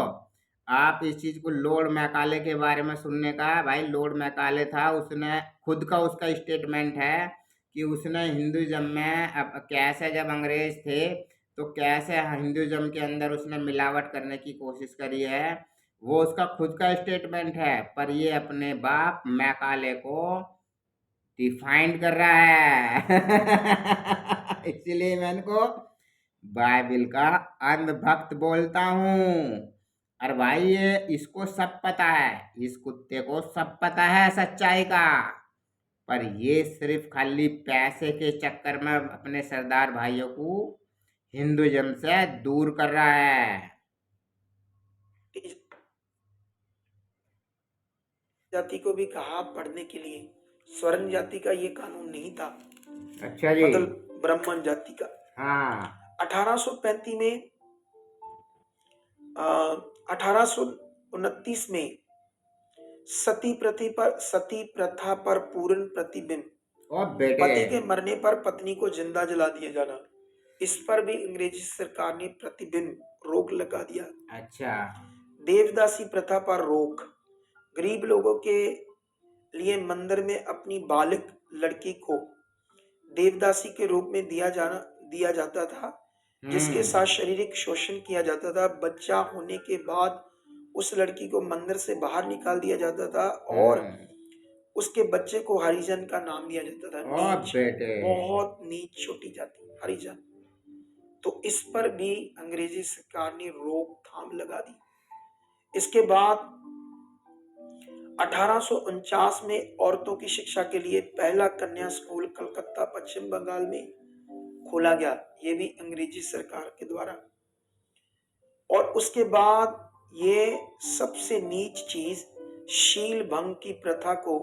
आप इस चीज़ को लॉर्ड मैकाले के बारे में सुनने का। भाई लॉर्ड मैकाले था, उसने खुद का उसका स्टेटमेंट है कि उसने हिंदुज़म में अब कैसे, जब अंग्रेज थे तो कैसे हिंदुज़म के अंदर उसने मिलावट करने की कोशिश करी है, वो उसका खुद का स्टेटमेंट है। पर ये अपने बाप मैकाले को डिफाइंड कर रहा है। इसलिए मैं इनको बाइबल का अंधभक्त बोलता हूँ। और भाई ये इसको सब पता है, इस कुत्ते को सब पता है सच्चाई का, पर ये सिर्फ खाली पैसे के चक्कर में अपने सरदार भाइयों को हिंदुज़म से दूर कर रहा है। जाति को भी कहा पढ़ने के लिए, स्वर्ण जाति का ये कानून नहीं था। अच्छा जी। ब्राह्मण जाति का। हाँ 1835 में 1829 में सती प्रथा पर पूर्ण प्रतिबंध। ओ बेटे, पति के मरने पर पत्नी को जिंदा जला दिया जाना, इस पर भी अंग्रेजी सरकार ने प्रतिबंध रोक लगा दिया। अच्छा देवदासी प्रथा पर रोक। गरीब लोगों के लिए मंदिर में अपनी बालिक लड़की को देवदासी के रूप में दिया जाता था, जिसके साथ शारीरिक शोषण किया जाता था। बच्चा होने के बाद उस लड़की को मंदिर से बाहर निकाल दिया जाता था और उसके बच्चे को हरिजन का नाम दिया जाता था। ओ नीच, बेटे, बहुत नीच छोटी जाति हरिजन। तो इस पर भी अंग्रेजी सरकार ने रोकथाम लगा दी। इसके बाद 1849 में औरतों की शिक्षा के लिए पहला कन्या स्कूल कलकत्ता पश्चिम बंगाल में खोला गया, ये भी अंग्रेजी सरकार के द्वारा। और उसके बाद ये सबसे नीच चीज, शील भंग की प्रथा को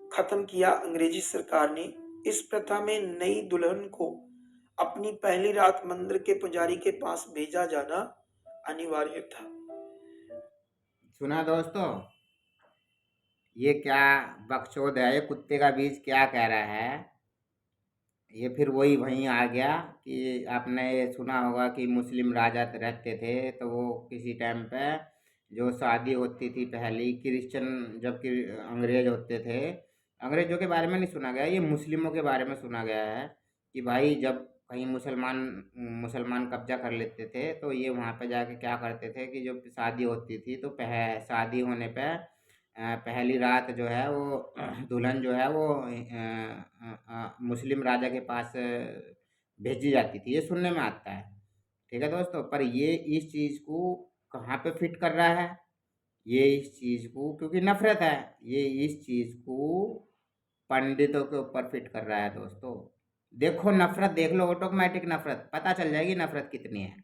खत्म किया अंग्रेजी सरकार ने। इस प्रथा में नई दुल्हन को अपनी पहली रात मंदिर के पुजारी के पास भेजा जाना अनिवार्य था। सुना दोस्तों, ये क्या बकचोद है, ये कुत्ते का बीज क्या कह रहा है। ये फिर वहीं आ गया कि आपने ये सुना होगा कि मुस्लिम राजा रहते थे, तो वो किसी टाइम पे जो शादी होती थी पहली क्रिश्चियन, जबकि अंग्रेज होते थे, अंग्रेजों के बारे में नहीं सुना गया, ये मुस्लिमों के बारे में सुना गया है कि भाई जब कहीं मुसलमान कब्जा कर लेते थे तो ये वहाँ पे जाके क्या करते थे कि जब शादी होती थी तो शादी होने पे पहली रात जो है वो दुल्हन जो है वो मुस्लिम राजा के पास भेजी जाती थी, ये सुनने में आता है। ठीक है दोस्तों, पर ये इस चीज़ को कहाँ पे फिट कर रहा है, ये इस चीज़ को, क्योंकि नफरत है, ये इस चीज़ को पंडितों के ऊपर फिट कर रहा है दोस्तों। देखो नफरत देख लो, ऑटोमेटिक नफरत पता चल जाएगी नफरत कितनी है।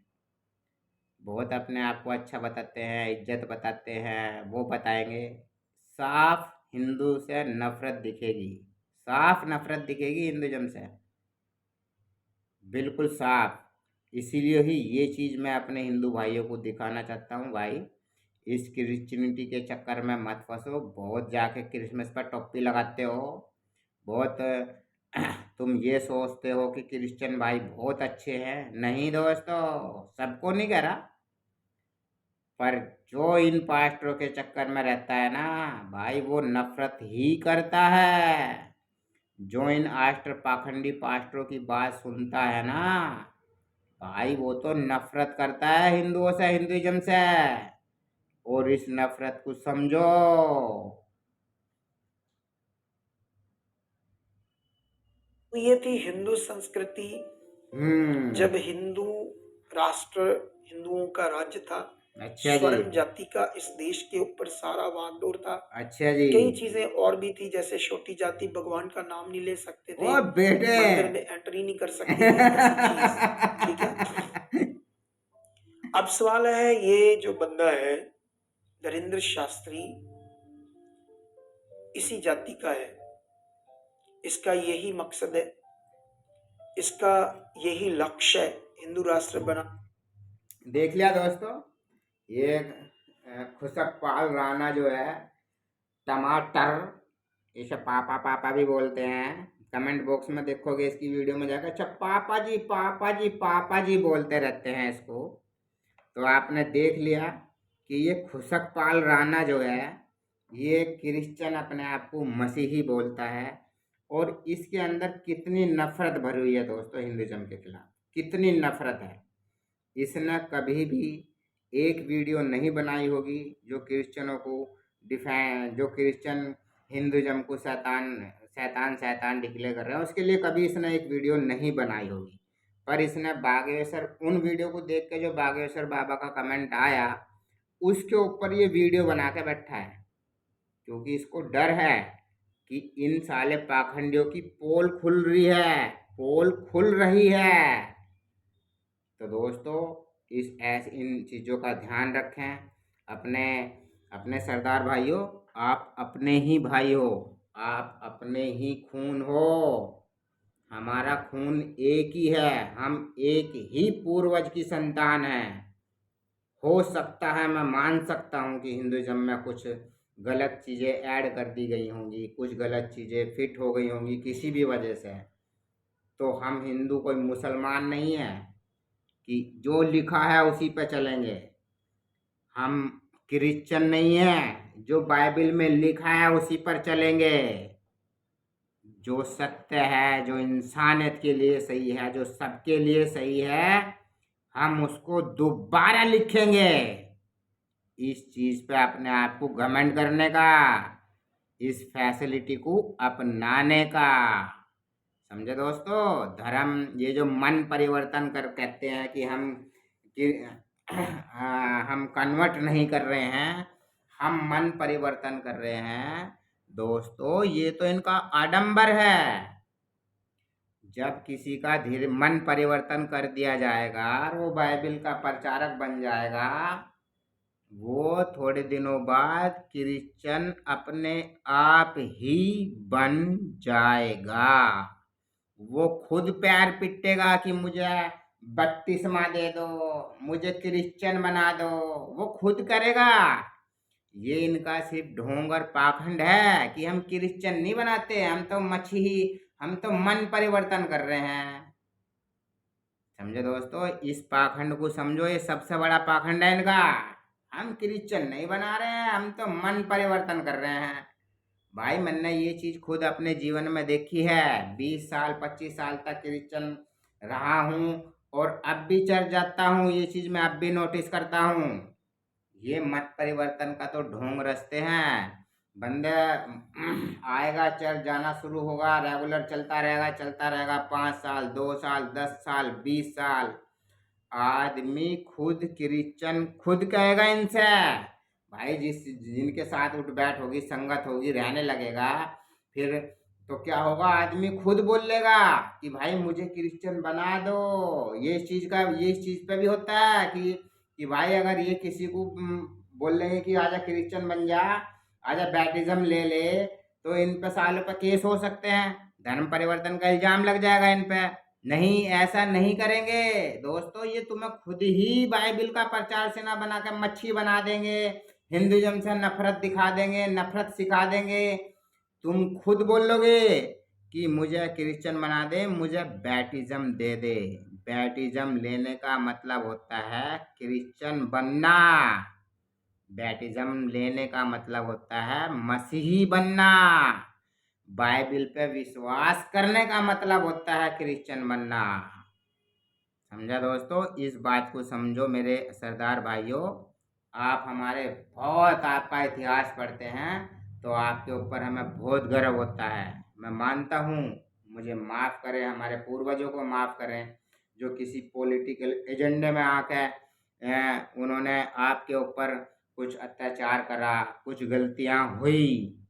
बहुत अपने आप को अच्छा बताते हैं, इज्जत बताते हैं, वो बताएंगे, साफ हिंदू से नफरत दिखेगी, साफ नफरत दिखेगी हिंदुज़म से, बिल्कुल साफ। इसीलिए ही ये चीज़ मैं अपने हिंदू भाइयों को दिखाना चाहता हूँ, भाई इस क्रिश्चियनिटी के चक्कर में मत फंसो। बहुत जाके क्रिसमस पर टोपी लगाते हो, बहुत तुम ये सोचते हो कि क्रिश्चियन भाई बहुत अच्छे हैं। नहीं दोस्तों, सबको नहीं कह रहा, पर जो इन पास्टरों के चक्कर में रहता है ना भाई, वो नफरत ही करता है। जो इन पाखंडी पास्टरों की बात सुनता है ना भाई, वो तो नफरत करता है हिंदुओं से, हिंदुइज्म से। और इस नफरत को समझो। तो ये थी हिंदू संस्कृति, जब हिंदू राष्ट्र, हिंदुओं का राज्य था। अच्छा स्वर्ण जी, जाति का इस देश के ऊपर सारा वागडोर था। अच्छा जी, कई चीजें और भी थी, जैसे छोटी जाति भगवान का नाम नहीं ले सकते थे, ओ बेटे मंदिर में एंट्री नहीं कर सकते थे, ऐसी चीज। ठीक है, अब सवाल है, ये जो बंदा है नरेंद्र शास्त्री, इसी जाति का है, इसका यही मकसद है, इसका यही लक्ष्य है, हिंदू राष्ट्र बना। देख लिया दोस्तों, ये खुशकपाल राणा जो है, टमाटर, इसे पापा पापा भी बोलते हैं। कमेंट बॉक्स में देखोगे इसकी वीडियो में जाकर, अच्छा पापा जी पापा जी पापा जी बोलते रहते हैं इसको। तो आपने देख लिया कि ये खुशकपाल राणा जो है, ये क्रिश्चियन अपने आप को मसीही बोलता है, और इसके अंदर कितनी नफरत भरी हुई है दोस्तों हिंदुइज्म के खिलाफ, कितनी नफरत है। इसने कभी भी एक वीडियो नहीं बनाई होगी जो क्रिश्चियनों को जो क्रिश्चियन हिंदुइज्म को शैतान डिक्लेयर कर रहे हैं, उसके लिए कभी इसने एक वीडियो नहीं बनाई होगी। पर इसने बागेश्वर, उन वीडियो को देख के जो बागेश्वर बाबा का कमेंट आया, उसके ऊपर ये वीडियो बना के बैठा है, क्योंकि इसको डर है कि इन साले पाखंडियों की पोल खुल रही है, पोल खुल रही है। तो दोस्तों इन चीज़ों का ध्यान रखें। अपने सरदार भाइयों, आप अपने ही भाई हो, आप अपने ही खून हो, हमारा खून एक ही है, हम एक ही पूर्वज की संतान हैं। हो सकता है, मैं मान सकता हूँ कि हिंदुइज्म में कुछ गलत चीज़ें ऐड कर दी गई होंगी, कुछ गलत चीज़ें फिट हो गई होंगी किसी भी वजह से, तो हम हिंदू कोई मुसलमान नहीं है कि जो लिखा है उसी पे चलेंगे। हम क्रिश्चियन नहीं है जो बाइबल में लिखा है उसी पर चलेंगे। जो सत्य है, जो इंसानियत के लिए सही है, जो सबके लिए सही है, हम उसको दोबारा लिखेंगे। इस चीज पे अपने आप को घमंड करने का, इस फैसिलिटी को अपनाने का। समझे दोस्तों? धर्म, ये जो मन परिवर्तन कर कहते हैं कि हम कन्वर्ट नहीं कर रहे हैं, हम मन परिवर्तन कर रहे हैं। दोस्तों, ये तो इनका आडंबर है। जब किसी का धीरे मन परिवर्तन कर दिया जाएगा और वो बाइबल का प्रचारक बन जाएगा, वो थोड़े दिनों बाद क्रिश्चियन अपने आप ही बन जाएगा। वो खुद पैर पिटेगा कि मुझे बपतिस्मा दे दो, मुझे क्रिश्चियन बना दो, वो खुद करेगा। ये इनका सिर्फ ढोंग और पाखंड है कि हम क्रिश्चियन नहीं बनाते, हम तो मन परिवर्तन कर रहे हैं। समझे दोस्तों? इस पाखंड को समझो, ये सबसे बड़ा पाखंड है इनका। हम क्रिश्चियन नहीं बना रहे हैं, हम तो मन परिवर्तन कर रहे हैं। भाई, मैंने ये चीज खुद अपने जीवन में देखी है। 20 साल 25 साल तक क्रिश्चियन रहा हूँ और अब भी चर्च जाता हूँ। ये चीज मैं अब भी नोटिस करता हूँ। ये मत परिवर्तन का तो ढोंग रचते हैं। बंदे आएगा, चर्च जाना शुरू होगा, रेगुलर चलता रहेगा 5 साल, 2 साल, 10 साल, 20 साल। आदमी खुद क्रिश्चियन खुद कहेगा इनसे। भाई, जिनके साथ उठ बैठ होगी, संगत होगी, रहने लगेगा, फिर तो क्या होगा, आदमी खुद बोल लेगा कि भाई मुझे क्रिश्चियन बना दो। ये इस चीज पे भी होता है कि भाई अगर ये किसी को बोल लेंगे कि आजा क्रिश्चियन बन जा, आजा बैप्टिज्म ले ले, तो इन पे सालों पे केस हो सकते हैं, धर्म परिवर्तन का इल्जाम लग जाएगा इन पे। नहीं, ऐसा नहीं करेंगे दोस्तों। ये तुम्हें खुद ही बाइबल का प्रचार सेना बना के मच्छी बना देंगे, हिंदुइज्म से नफरत दिखा देंगे, नफरत सिखा देंगे। तुम खुद बोलोगे कि मुझे क्रिश्चियन बना दे, मुझे बैप्टिज्म दे दे। बैप्टिज्म लेने का मतलब होता है क्रिश्चियन बनना। बैप्टिज्म लेने का मतलब होता है मसीही बनना। बाइबल पे विश्वास करने का मतलब होता है क्रिश्चियन बनना। समझा दोस्तों? इस बात को समझो मेरे सरदार भाइयों। आप आपका इतिहास पढ़ते हैं तो आपके ऊपर हमें बहुत गर्व होता है। मैं मानता हूँ, मुझे माफ़ करें, हमारे पूर्वजों को माफ़ करें जो किसी पॉलिटिकल एजेंडे में आके उन्होंने आपके ऊपर कुछ अत्याचार करा, कुछ गलतियाँ हुई।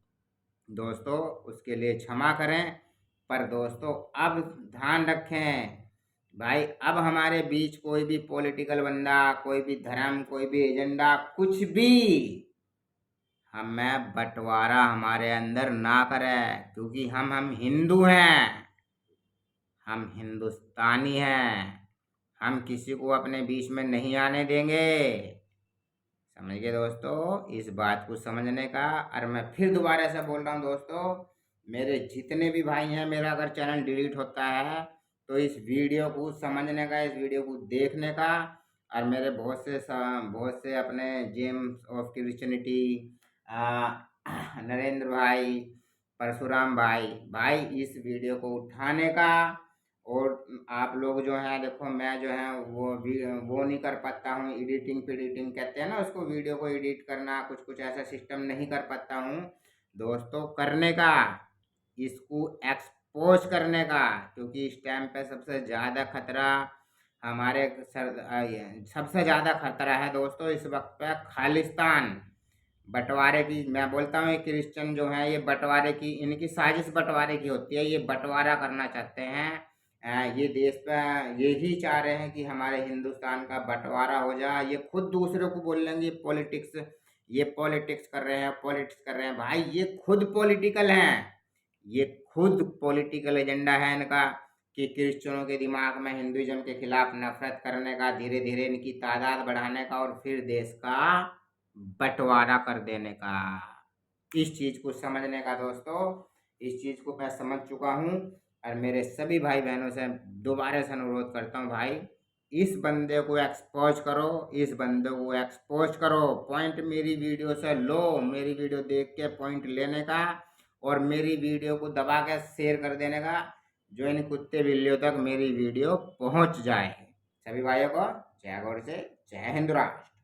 दोस्तों, उसके लिए क्षमा करें। पर दोस्तों, अब ध्यान रखें भाई, अब हमारे बीच कोई भी पॉलिटिकल बंदा, कोई भी धर्म, कोई भी एजेंडा, कुछ भी हमें बंटवारा हमारे अंदर ना करे, क्योंकि हम हिंदू हैं, हम हिंदुस्तानी हैं। हम किसी को अपने बीच में नहीं आने देंगे। समझ गए दोस्तों? इस बात को समझने का। और मैं फिर दोबारा से बोल रहा हूँ दोस्तों, मेरे जितने भी भाई हैं, मेरा अगर चैनल डिलीट होता है तो इस वीडियो को समझने का, इस वीडियो को देखने का। और मेरे बहुत से अपने जेम्स ऑफ क्रिश्चियनिटी, नरेंद्र भाई, परशुराम भाई इस वीडियो को उठाने का। और आप लोग जो हैं, देखो मैं जो है वो नहीं कर पाता हूँ, एडिटिंग कहते हैं ना उसको, वीडियो को एडिट करना, कुछ ऐसा सिस्टम नहीं कर पाता हूँ दोस्तों। करने का, इसको एक्सपोज करने का, क्योंकि इस टाइम पे सबसे ज़्यादा खतरा सबसे ज़्यादा खतरा है दोस्तों इस वक्त पे खालिस्तान, बंटवारे की। मैं बोलता हूँ ये क्रिश्चियन जो है, ये बंटवारे की, इनकी साजिश बंटवारे की होती है। ये बंटवारा करना चाहते हैं, ये देश पे यही चाह रहे हैं कि हमारे हिंदुस्तान का बंटवारा हो जाए। ये खुद दूसरे को बोल लेंगे पॉलिटिक्स कर रहे हैं। भाई, ये खुद पॉलिटिकल हैं, ये खुद पॉलिटिकल एजेंडा है इनका। कि क्रिश्चियनों के दिमाग में हिंदुइज्म के खिलाफ नफरत करने का, धीरे धीरे इनकी तादाद बढ़ाने का और फिर देश का बंटवारा कर देने का। इस चीज़ को समझने का दोस्तों, इस चीज़ को मैं समझ चुका हूँ और मेरे सभी भाई बहनों से दोबारा से अनुरोध करता हूँ, भाई इस बंदे को एक्सपोज करो, इस बंदे को एक्सपोज करो। पॉइंट मेरी वीडियो से लो, मेरी वीडियो देख के पॉइंट लेने का और मेरी वीडियो को दबा के शेयर कर देने का, जो इन कुत्ते बिल्लियों तक मेरी वीडियो पहुंच जाए। सभी भाइयों को जय गौर से जय हिंद राष्ट्र।